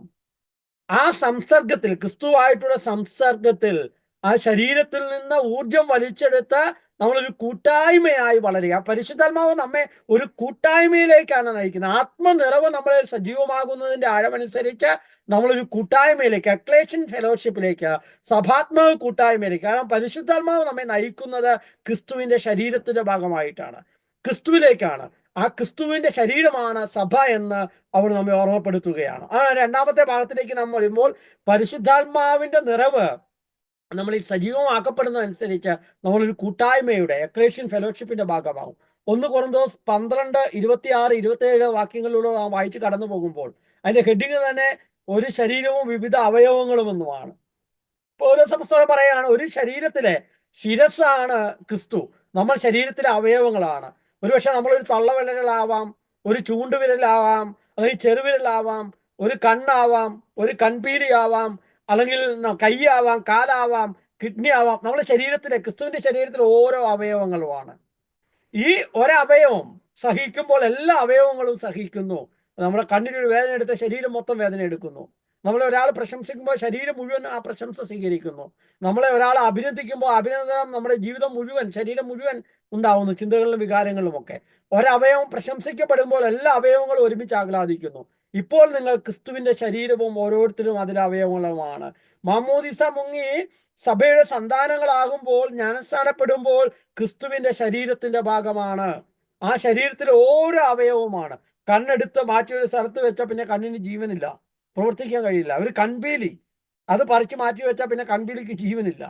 ആ സംസർഗത്തിൽ, ക്രിസ്തുവായിട്ടുള്ള സംസർഗത്തിൽ, ആ ശരീരത്തിൽ നിന്ന് ഊർജം വലിച്ചെടുത്ത് നമ്മളൊരു കൂട്ടായ്മയായി വളരുക. പരിശുദ്ധാത്മാവ് നമ്മെ ഒരു കൂട്ടായ്മയിലേക്കാണ് നയിക്കുന്നത്. ആത്മനിറവ് നമ്മളെ സജീവമാകുന്നതിന്റെ ആഴമനുസരിച്ച് നമ്മളൊരു കൂട്ടായ്മയിലേക്ക്, എക്ലേഷൻ ഫെലോഷിപ്പിലേക്ക്, സഭാത്മക കൂട്ടായ്മയിലേക്ക്. കാരണം പരിശുദ്ധാത്മാവ് നമ്മെ നയിക്കുന്നത് ക്രിസ്തുവിന്റെ ശരീരത്തിന്റെ ഭാഗമായിട്ടാണ്, ക്രിസ്തുവിലേക്കാണ്. ആ ക്രിസ്തുവിന്റെ ശരീരമാണ് സഭ എന്ന് അവിടെ നമ്മെ ഓർമ്മപ്പെടുത്തുകയാണ്. ആ രണ്ടാമത്തെ ഭാഗത്തിലേക്ക് നാം വരുമ്പോൾ പരിശുദ്ധാത്മാവിന്റെ നിറവ് നമ്മൾ ഈ സജീവമാക്കപ്പെടുന്നതനുസരിച്ച് നമ്മളൊരു കൂട്ടായ്മയുടെ, എക്ലേഷ്യൻ ഫെലോഷിപ്പിന്റെ ഭാഗമാകും. 1 കൊറിന്തോസ് 12, 26, 27 വാക്യങ്ങളിലൂടെ നാം വായിച്ച് കടന്നു പോകുമ്പോൾ അതിന്റെ ഹെഡിങ് തന്നെ ഒരു ശരീരവും വിവിധ അവയവങ്ങളും എന്നുമാണ്. പൗലോസ് അപ്പോസ്തലൻ പറയുകയാണ്, ഒരു ശരീരത്തിലെ ശിരസ്സാണ് ക്രിസ്തു, നമ്മൾ ശരീരത്തിലെ അവയവങ്ങളാണ്. ഒരുപക്ഷെ നമ്മളൊരു തള്ളവിരലാവാം, ഒരു ചൂണ്ടുവിരലാവാം, അല്ലെങ്കിൽ ചെറുവിരലാവാം, ഒരു കണ്ണാവാം, ഒരു കൺപീലിയാവാം, അല്ലെങ്കിൽ കൈയാവാം, കാലാവാം, കിഡ്നി ആവാം. നമ്മുടെ ശരീരത്തിലെ, ക്രിസ്തുവിന്റെ ശരീരത്തിലെ ഓരോ അവയവങ്ങളുമാണ്. ഈ ഒരവയവം സഹിക്കുമ്പോൾ എല്ലാ അവയവങ്ങളും സഹിക്കുന്നു. നമ്മുടെ കണ്ണിനൊരു വേദന എടുത്ത ശരീരം മൊത്തം വേദന എടുക്കുന്നു. നമ്മളെ ഒരാൾ പ്രശംസിക്കുമ്പോൾ ശരീരം മുഴുവൻ ആ പ്രശംസ സ്വീകരിക്കുന്നു. നമ്മളെ ഒരാൾ അഭിനന്ദിക്കുമ്പോൾ അഭിനന്ദനം നമ്മുടെ ജീവിതം മുഴുവൻ, ശരീരം മുഴുവൻ ഉണ്ടാവുന്നു, ചിന്തകളിലും വികാരങ്ങളിലും ഒക്കെ. ഒരവയവം പ്രശംസിക്കപ്പെടുമ്പോൾ എല്ലാ അവയവങ്ങളും ഒരുമിച്ച് ആഹ്ലാദിക്കുന്നു. ഇപ്പോൾ നിങ്ങൾ ക്രിസ്തുവിന്റെ ശരീരവും ഓരോരുത്തരും അതിലെ അവയവങ്ങളുമാണ്. മാമോദിസ മുങ്ങി സഭയുടെ സന്താനങ്ങളാകുമ്പോൾ, ജ്ഞാനസ്നാനപ്പെടുമ്പോൾ ക്രിസ്തുവിന്റെ ശരീരത്തിന്റെ ഭാഗമാണ്. ആ ശരീരത്തിലെ ഓരോ അവയവവുമാണ്. കണ്ണെടുത്ത് മാറ്റി ഒരു സ്ഥലത്ത് വെച്ചാൽ പിന്നെ കണ്ണിന് ജീവനില്ല, പ്രവർത്തിക്കാൻ കഴിയില്ല. ഒരു കൺപീലി അത് പറിച്ചു മാറ്റി വെച്ചാൽ പിന്നെ കൺപീലിക്ക് ജീവനില്ല.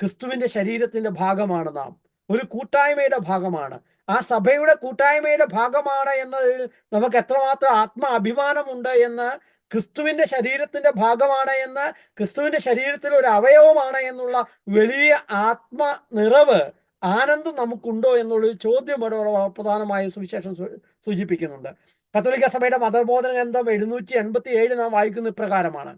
ക്രിസ്തുവിന്റെ ശരീരത്തിന്റെ ഭാഗമാണ് നാം, ഒരു കൂട്ടായ്മയുടെ ഭാഗമാണ്. ആ സഭയുടെ കൂട്ടായ്മയുടെ ഭാഗമാണ് എന്നതിൽ നമുക്ക് എത്രമാത്രം അഭിമാനമുണ്ട് എന്ന്, ക്രിസ്തുവിന്റെ ശരീരത്തിന്റെ ഭാഗമാണ് എന്ന്, ക്രിസ്തുവിന്റെ ശരീരത്തിൽ ഒരു അവയവമാണ് എന്നുള്ള വലിയ ആത്മനിറവ്, ആനന്ദം നമുക്കുണ്ടോ എന്നുള്ളൊരു ചോദ്യം പ്രധാനമായും സുവിശേഷം സൂചിപ്പിക്കുന്നുണ്ട്. കത്തോലിക്ക സഭയുടെ മതബോധന ഗ്രന്ഥം 787 നാം വായിക്കുന്ന ഇപ്രകാരമാണ്: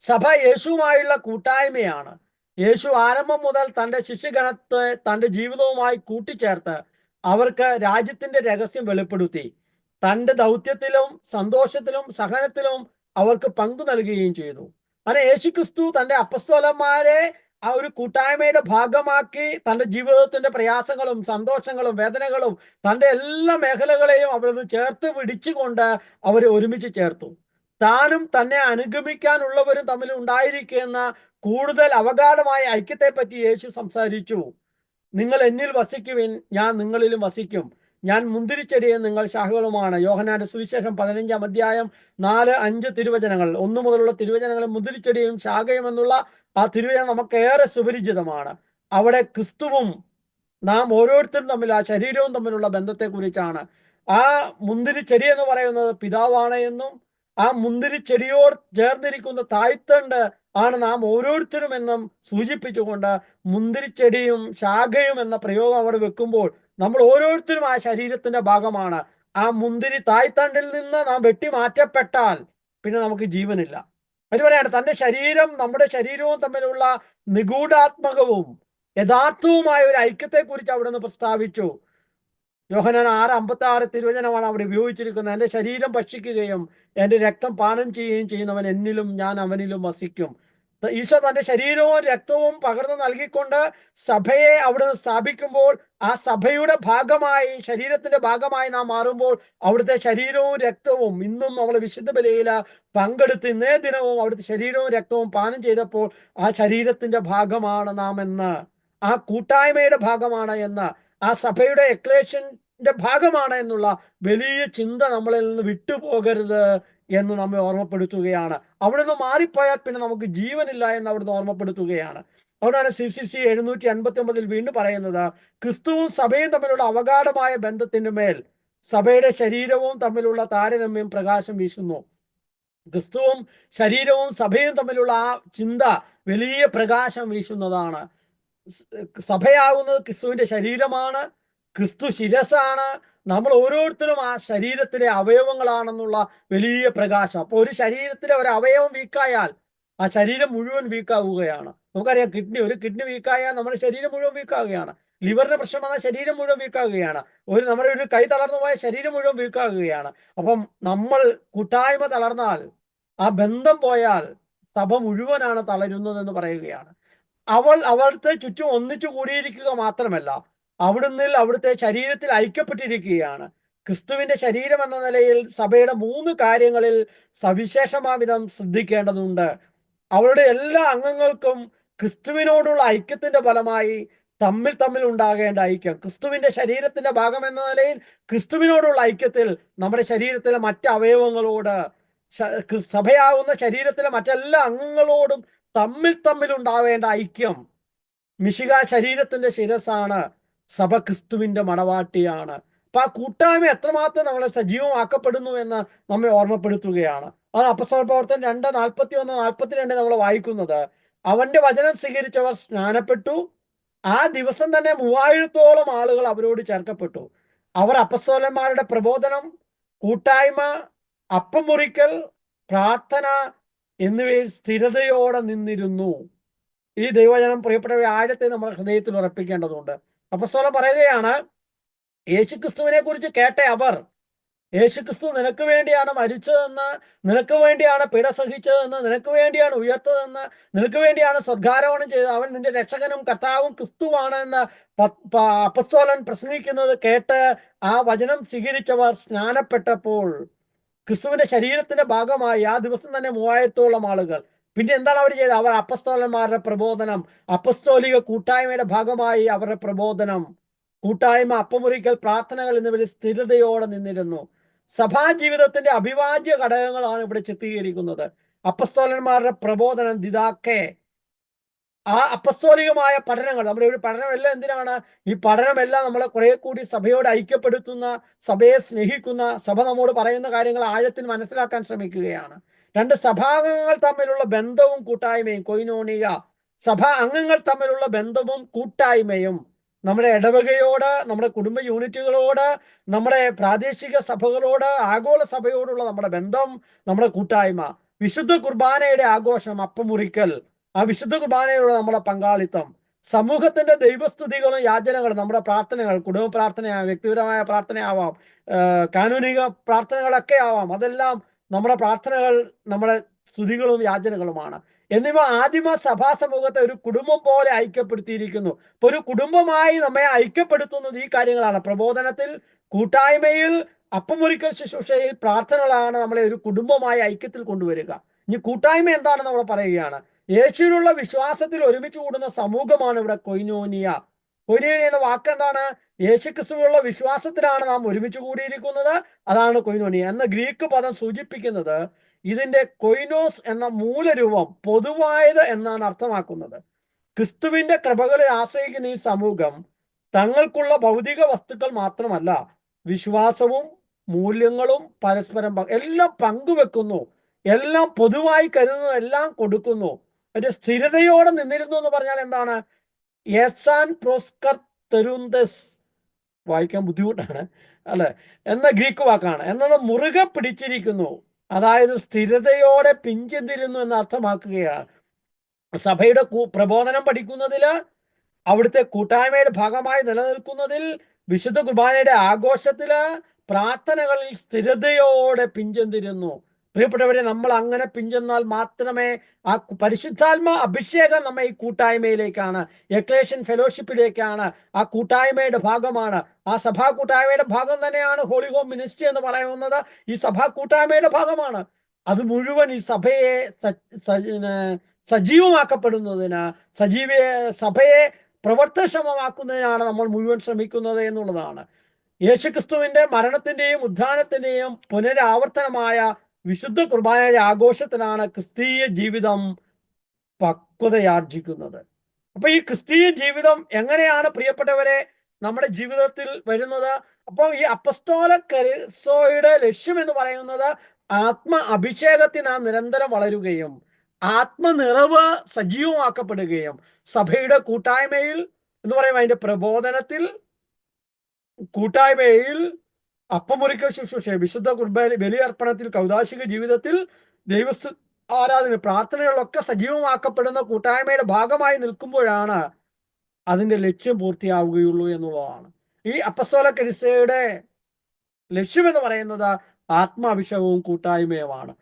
സഭ യേശുവുമായുള്ള കൂട്ടായ്മയാണ്. യേശു ആരംഭം മുതൽ തൻ്റെ ശിഷ്യഗണത്തെ തൻ്റെ ജീവിതവുമായി കൂട്ടിച്ചേർത്ത് അവർക്ക് രാജ്യത്തിന്റെ രഹസ്യം വെളിപ്പെടുത്തി. തൻ്റെ ദൗത്യത്തിലും സന്തോഷത്തിലും സഹനത്തിലും അവർക്ക് പങ്കു നൽകുകയും ചെയ്തു. അങ്ങനെ യേശുക്രിസ്തു തൻ്റെ അപ്പസ്തോലന്മാരെ ആ ഒരു കൂട്ടായ്മയുടെ ഭാഗമാക്കി തൻ്റെ ജീവിതത്തിന്റെ പ്രയാസങ്ങളും സന്തോഷങ്ങളും വേദനകളും തൻ്റെ എല്ലാ മേഖലകളെയും അവിടുന്ന് ചേർത്ത് പിടിച്ചുകൊണ്ട് അവരെ ഒരുമിച്ച് ചേർത്തു. താനും തന്നെ അനുഗമിക്കാനുള്ളവരും തമ്മിൽ ഉണ്ടായിരിക്കുന്ന കൂടുതൽ അവഗാഢമായ ഐക്യത്തെപ്പറ്റി യേശു സംസാരിച്ചു. നിങ്ങൾ എന്നിൽ വസിക്കുവിൻ, ഞാൻ നിങ്ങളിലും വസിക്കും. ഞാൻ മുന്തിരിച്ചെടിയും നിങ്ങൾ ശാഖകളുമാണ്. യോഹന്നാന്റെ സുവിശേഷം 15-ാം അധ്യായം 4-5 തിരുവചനങ്ങൾ, 1 മുതലുള്ള തിരുവചനങ്ങൾ മുന്തിരിച്ചെടിയും ശാഖയും എന്നുള്ള ആ തിരുവചനം നമുക്കേറെ സുപരിചിതമാണ്. അവിടെ ക്രിസ്തുവും നാം ഓരോരുത്തരും തമ്മിൽ, ആ ശരീരവും തമ്മിലുള്ള ബന്ധത്തെക്കുറിച്ചാണ്. ആ മുന്തിരിച്ചെടി എന്ന് പറയുന്നത് പിതാവാണ് എന്നും ആ മുന്തിരിച്ചെടിയോട് ചേർന്നിരിക്കുന്ന തായ്തണ്ട് ആണ് നാം ഓരോരുത്തരും എന്നും സൂചിപ്പിച്ചുകൊണ്ട് മുന്തിരിച്ചെടിയും ശാഖയും എന്ന പ്രയോഗം അവിടെ വെക്കുമ്പോൾ നമ്മൾ ഓരോരുത്തരും ആ ശരീരത്തിന്റെ ഭാഗമാണ്. ആ മുന്തിരി തായ്തണ്ടിൽ നിന്ന് നാം വെട്ടിമാറ്റപ്പെട്ടാൽ പിന്നെ നമുക്ക് ജീവനില്ല. അതുപോലെയാണ് തൻ്റെ ശരീരം, നമ്മുടെ ശരീരവും തമ്മിലുള്ള നിഗൂഢാത്മകവും യഥാർത്ഥവുമായ ഒരു ഐക്യത്തെക്കുറിച്ച് അവിടെ നിന്ന് പ്രസ്താവിച്ചു. യോഹന്നാൻ 6:56 തിരുവചനമാണ് അവിടെ ഉപയോഗിച്ചിരിക്കുന്നത്. എൻ്റെ ശരീരം ഭക്ഷിക്കുകയും എൻ്റെ രക്തം പാനം ചെയ്യുകയും ചെയ്യുന്നവൻ എന്നിലും ഞാൻ അവനിലും വസിക്കും. ഈശോ തൻ്റെ ശരീരവും രക്തവും പകർന്നു നൽകിക്കൊണ്ട് സഭയെ അവിടുന്ന് സ്ഥാപിക്കുമ്പോൾ ആ സഭയുടെ ഭാഗമായി, ശരീരത്തിന്റെ ഭാഗമായി നാം മാറുമ്പോൾ അവിടുത്തെ ശരീരവും രക്തവും ഇന്നും നമ്മൾ വിശുദ്ധ ബലിയിൽ പങ്കെടുത്ത് ഇന്നേ ദിനവും അവിടുത്തെ ശരീരവും രക്തവും പാനം ചെയ്തപ്പോൾ ആ ശരീരത്തിന്റെ ഭാഗമാണ് നാം എന്ന്, ആ കൂട്ടായ്മയുടെ ഭാഗമാണ് എന്ന്, ആ സഭയുടെ എക്ലേഷന്റെ ഭാഗമാണ് എന്നുള്ള വലിയ ചിന്ത നമ്മളിൽ നിന്ന് വിട്ടുപോകരുത് എന്ന് നമ്മെ ഓർമ്മപ്പെടുത്തുകയാണ്. അവിടെ നിന്ന് മാറിപ്പോയാൽ പിന്നെ നമുക്ക് ജീവനില്ല എന്ന് അവിടുന്ന് ഓർമ്മപ്പെടുത്തുകയാണ്. അതുകൊണ്ടാണ് CCC 789 വീണ്ടും പറയുന്നത്, ക്രിസ്തുവും സഭയും തമ്മിലുള്ള അവഗാഢമായ ബന്ധത്തിന് മേൽ സഭയുടെ ശരീരവും തമ്മിലുള്ള താരതമ്യം പ്രകാശം വീശുന്നു. ക്രിസ്തുവും ശരീരവും സഭയും തമ്മിലുള്ള ആ ചിന്ത വലിയ പ്രകാശം വീശുന്നതാണ്. സഭയാകുന്നത് ക്രിസ്തുവിന്റെ ശരീരമാണ്, ക്രിസ്തു ശിരസാണ്, നമ്മൾ ഓരോരുത്തരും ആ ശരീരത്തിലെ അവയവങ്ങളാണെന്നുള്ള വലിയ പ്രകാശം. അപ്പോൾ ഒരു ശരീരത്തിലെ ഒരു അവയവം വീക്കായാൽ ആ ശരീരം മുഴുവൻ വീക്കാവുകയാണ്. നമുക്കറിയാം ഒരു കിഡ്നി വീക്കായാൽ നമ്മുടെ ശരീരം മുഴുവൻ വീക്കാവുകയാണ്. ലിവറിന് പ്രശ്നം വന്നാൽ ശരീരം മുഴുവൻ വീക്കാവുകയാണ്. നമ്മുടെ ഒരു കൈ തളർന്നു പോയാൽ ശരീരം മുഴുവൻ വീക്കാവുകയാണ്. അപ്പം നമ്മൾ കൂട്ടായ്മ തളർന്നാൽ, ആ ബന്ധം പോയാൽ സഭ മുഴുവനാണ് തളരുന്നതെന്ന് പറയുകയാണ്. അവിടുത്തെ ചുറ്റും ഒന്നിച്ചു കൂടിയിരിക്കുക മാത്രമല്ല, അവിടുത്തെ ശരീരത്തിൽ ഐക്യപ്പെട്ടിരിക്കുകയാണ്. ക്രിസ്തുവിന്റെ ശരീരം എന്ന നിലയിൽ സഭയുടെ 3 കാര്യങ്ങളിൽ സവിശേഷമാവിധം ശ്രദ്ധിക്കേണ്ടതുണ്ട്. അവരുടെ എല്ലാ അംഗങ്ങൾക്കും ക്രിസ്തുവിനോടുള്ള ഐക്യത്തിന്റെ ഫലമായി തമ്മിൽ ഉണ്ടാകേണ്ട ഐക്യം, ക്രിസ്തുവിന്റെ ശരീരത്തിന്റെ ഭാഗം എന്ന നിലയിൽ ക്രിസ്തുവിനോടുള്ള ഐക്യത്തിൽ നമ്മുടെ ശരീരത്തിലെ മറ്റ് അവയവങ്ങളോട്, സഭയാകുന്ന ശരീരത്തിലെ മറ്റെല്ലാ അംഗങ്ങളോടും തമ്മിൽ ഉണ്ടാവേണ്ട ഐക്യം. മിശിഹ ശരീരത്തിന്റെ ശിരസ്സാണ്, സഭ ക്രിസ്തുവിന്റെ മണവാട്ടിയാണ്. അപ്പൊ ആ കൂട്ടായ്മ എത്രമാത്രം നമ്മളെ സജീവമാക്കപ്പെടുന്നു എന്ന് നമ്മെ ഓർമ്മപ്പെടുത്തുകയാണ്. അത് അപ്പോസ്തല പ്രവർത്തനം 2:41-42 നമ്മൾ വായിക്കുന്നത്. അവന്റെ വചനം സ്വീകരിച്ചവർ സ്നാനപ്പെട്ടു. ആ ദിവസം തന്നെ 3000-ഓളം ആളുകൾ അവരോട് ചേർക്കപ്പെട്ടു. അവർ അപ്പോസ്തലന്മാരുടെ പ്രബോധനം, കൂട്ടായ്മ, അപ്പം മുറിക്കൽ, പ്രാർത്ഥന എന്നിവയിൽ സ്ഥിരതയോടെ നിന്നിരുന്നു. ഈ ദൈവവചനം പ്രിയപ്പെട്ടവരെ ആഴത്തെ നമ്മുടെ ഹൃദയത്തിൽ ഉറപ്പിക്കേണ്ടതുണ്ട്. അപ്പോസ്തലൻ പറയുകയാണ്, യേശുക്രിസ്തുവിനെ കുറിച്ച് കേട്ട അവർ, യേശുക്രിസ്തു നിനക്ക് വേണ്ടിയാണ് മരിച്ചതെന്ന്, നിനക്ക് വേണ്ടിയാണ് പീഡ സഹിച്ചതെന്ന്, നിനക്ക് വേണ്ടിയാണ് ഉയർത്തതെന്ന്, നിനക്ക് വേണ്ടിയാണ് സ്വർഗാരോഹണം ചെയ്തത്, അവൻ നിന്റെ രക്ഷകനും കർത്താവും ക്രിസ്തുവാണ് എന്ന് അപ്പോസ്തലൻ പ്രസംഗിക്കുന്നത് കേട്ട് ആ വചനം സ്വീകരിച്ചവർ സ്നാനപ്പെട്ടപ്പോൾ ക്രിസ്തുവിന്റെ ശരീരത്തിന്റെ ഭാഗമായി ആ ദിവസം തന്നെ 3000-ഓളം ആളുകൾ. പിന്നെ എന്താണ് അവർ ചെയ്തത്? അവർ അപ്പോസ്തലന്മാരുടെ പ്രബോധനം, അപ്പോസ്തോലിക കൂട്ടായ്മയുടെ ഭാഗമായി അവരുടെ പ്രബോധനം, കൂട്ടായ്മ, അപ്പമുറിക്കൽ, പ്രാർത്ഥനകൾ എന്നിവയിൽ സ്ഥിരതയോടെ നിന്നിരുന്നു. സഭാജീവിതത്തിന്റെ അവിഭാജ്യ ഘടകങ്ങളാണ് ഇവിടെ ചിത്രീകരിക്കുന്നത്. അപ്പോസ്തലന്മാരുടെ പ്രബോധനം, ദിദാക്കെ, ആ അപ്പസ്തോലികമായ പഠനങ്ങൾ. നമ്മുടെ ഒരു പഠനമെല്ലാം എന്തിനാണ്? ഈ പഠനമെല്ലാം നമ്മളെ കുറെ കൂടി സഭയോട് ഐക്യപ്പെടുത്തുന്ന, സഭയെ സ്നേഹിക്കുന്ന, സഭ നമ്മോട് പറയുന്ന കാര്യങ്ങൾ ആഴത്തിൽ മനസ്സിലാക്കാൻ ശ്രമിക്കുകയാണ്. 2, സഭാംഗങ്ങൾ തമ്മിലുള്ള ബന്ധവും കൂട്ടായ്മയും, കൊയിനോണിയ. സഭാ അംഗങ്ങൾ തമ്മിലുള്ള ബന്ധവും കൂട്ടായ്മയും, നമ്മുടെ ഇടവകയോട്, നമ്മുടെ കുടുംബ യൂണിറ്റുകളോട്, നമ്മുടെ പ്രാദേശിക സഭകളോട്, ആഗോള സഭയോടുള്ള നമ്മുടെ ബന്ധം, നമ്മുടെ കൂട്ടായ്മ. വിശുദ്ധ കുർബാനയുടെ ആഘോഷം, അപ്പമുറിക്കൽ, ആ വിശുദ്ധ കുർബാനയോട് നമ്മുടെ പങ്കാളിത്തം, സമൂഹത്തിന്റെ ദൈവസ്തുതികളും യാചനകളും, നമ്മുടെ പ്രാർത്ഥനകൾ, കുടുംബ പ്രാർത്ഥനയാവാം, വ്യക്തിപരമായ പ്രാർത്ഥനയാവാം, കാനൂനിക പ്രാർത്ഥനകളൊക്കെ ആവാം, അതെല്ലാം നമ്മുടെ പ്രാർത്ഥനകൾ, നമ്മുടെ സ്തുതികളും യാചനകളുമാണ്. എന്നിവ ആദിമ സഭാ സമൂഹത്തെ ഒരു കുടുംബം പോലെ ഐക്യപ്പെടുത്തിയിരിക്കുന്നു. ഇപ്പൊ ഒരു കുടുംബമായി നമ്മെ ഐക്യപ്പെടുത്തുന്നത് ഈ കാര്യങ്ങളാണ്. പ്രബോധനത്തിൽ, കൂട്ടായ്മയിൽ, അപ്പമുറിക്കൽ ശുശ്രൂഷയിൽ, പ്രാർത്ഥനകളാണ് നമ്മളെ ഒരു കുടുംബമായി ഐക്യത്തിൽ കൊണ്ടുവരിക. ഇനി കൂട്ടായ്മ എന്താണെന്ന് നമ്മൾ പറയുകയാണ്. യേശുവിലുള്ള വിശ്വാസത്തിൽ ഒരുമിച്ച് കൂടുന്ന സമൂഹമാണ് ഇവിടെ കൊയിനോനിയ. കൊയിനോനിയ എന്ന വാക്ക് എന്താണ്? യേശുക്രിസ്തുവിലുള്ള വിശ്വാസത്തിലാണ് നാം ഒരുമിച്ച് കൂടിയിരിക്കുന്നത്, അതാണ് കൊയിനോനിയ എന്ന ഗ്രീക്ക് പദം സൂചിപ്പിക്കുന്നത്. ഇതിന്റെ കൊയിനോസ് എന്ന മൂലരൂപം പൊതുവായത് എന്നാണ് അർത്ഥമാക്കുന്നത്. ക്രിസ്തുവിന്റെ കൃപകളെ ആശ്രയിക്കുന്ന ഈ സമൂഹം തങ്ങൾക്കുള്ള ഭൗതിക വസ്തുക്കൾ മാത്രമല്ല, വിശ്വാസവും മൂല്യങ്ങളും പരസ്പരം എല്ലാം പങ്കുവെക്കുന്നു, എല്ലാം പൊതുവായി കരുതുന്നു, എല്ലാം കൊടുക്കുന്നു. മറ്റേ സ്ഥിരതയോടെ നിന്നിരുന്നു എന്ന് പറഞ്ഞാൽ എന്താണ്? യെസാൻ പ്രോസ്കർ തെരുന്തസ്, വായിക്കാൻ ബുദ്ധിമുട്ടാണ് അല്ലെ, എന്ന ഗ്രീക്ക് വാക്കാണ്. എന്നത് മുറുകെ പിടിച്ചിരിക്കുന്നു, അതായത് സ്ഥിരതയോടെ പിഞ്ചെന്തിരുന്നു എന്ന് അർത്ഥമാക്കുകയാണ്. സഭയുടെ പ്രബോധനം പഠിക്കുന്നതില്, അവിടുത്തെ കൂട്ടായ്മയുടെ ഭാഗമായി നിലനിൽക്കുന്നതിൽ, വിശുദ്ധ കുർബാനയുടെ ആഘോഷത്തില്, പ്രാർത്ഥനകളിൽ സ്ഥിരതയോടെ പിഞ്ചെന്തിരുന്നു. പ്രിയപ്പെട്ടവരെ, നമ്മൾ അങ്ങനെ പിഞ്ചെന്നാൽ മാത്രമേ ആ പരിശുദ്ധാത്മ അഭിഷേകം നമ്മെ ഈ കൂട്ടായ്മയിലേക്കാണ്, എക്ലേഷ്യൻ ഫെലോഷിപ്പിലേക്കാണ്, ആ കൂട്ടായ്മയുടെ ഭാഗമാണ്. ആ സഭാ കൂട്ടായ്മയുടെ ഭാഗം തന്നെയാണ് ഹോളി ഹോം മിനിസ്ട്രി എന്ന് പറയുന്നത്. ഈ സഭാ കൂട്ടായ്മയുടെ ഭാഗമാണ്. അത് മുഴുവൻ ഈ സഭയെ സജീവമാക്കപ്പെടുന്നതിന്, സഭയെ പ്രവർത്തനക്ഷമമാക്കുന്നതിനാണ് നമ്മൾ മുഴുവൻ ശ്രമിക്കുന്നത് എന്നുള്ളതാണ്. യേശുക്രിസ്തുവിന്റെ മരണത്തിന്റെയും ഉത്ഥാനത്തിന്റെയും പുനരാവർത്തനമായ വിശുദ്ധ കുർബാനയുടെ ആഘോഷത്തിനാണ് ക്രിസ്തീയ ജീവിതം പക്വതയാർജിക്കുന്നത്. അപ്പൊ ഈ ക്രിസ്തീയ ജീവിതം എങ്ങനെയാണ് പ്രിയപ്പെട്ടവരെ നമ്മുടെ ജീവിതത്തിൽ വരുന്നത്? അപ്പോൾ ഈ അപ്പസ്തോലിക കരീസോയുടെ ലക്ഷ്യം എന്ന് പറയുന്നത് ആത്മ അഭിഷേകത്തിൽ നാം നിരന്തരം വളരുകയും ആത്മനിറവ് സജീവമാക്കപ്പെടുകയും സഭയുടെ കൂട്ടായ്മയിൽ എന്ന് പറയുമ്പോൾ അതിന്റെ പ്രബോധനത്തിൽ, കൂട്ടായ്മയിൽ, അപ്പമുറിക്കൽ ശുശ്രൂഷ, വിശുദ്ധ കുർബാന ബലിയർപ്പണത്തിൽ, കൗദാശിക ജീവിതത്തിൽ, ആരാധന പ്രാർത്ഥനകളിലൊക്കെ സജീവമാക്കപ്പെടുന്ന കൂട്ടായ്മയുടെ ഭാഗമായി നിൽക്കുമ്പോഴാണ് അതിൻ്റെ ലക്ഷ്യം പൂർത്തിയാവുകയുള്ളൂ എന്നുള്ളതാണ്. ഈ അപ്പസ്തോല കലിസയുടെ ലക്ഷ്യമെന്ന് പറയുന്നത് ആത്മാഭിഷേകവും കൂട്ടായ്മയുമാണ്.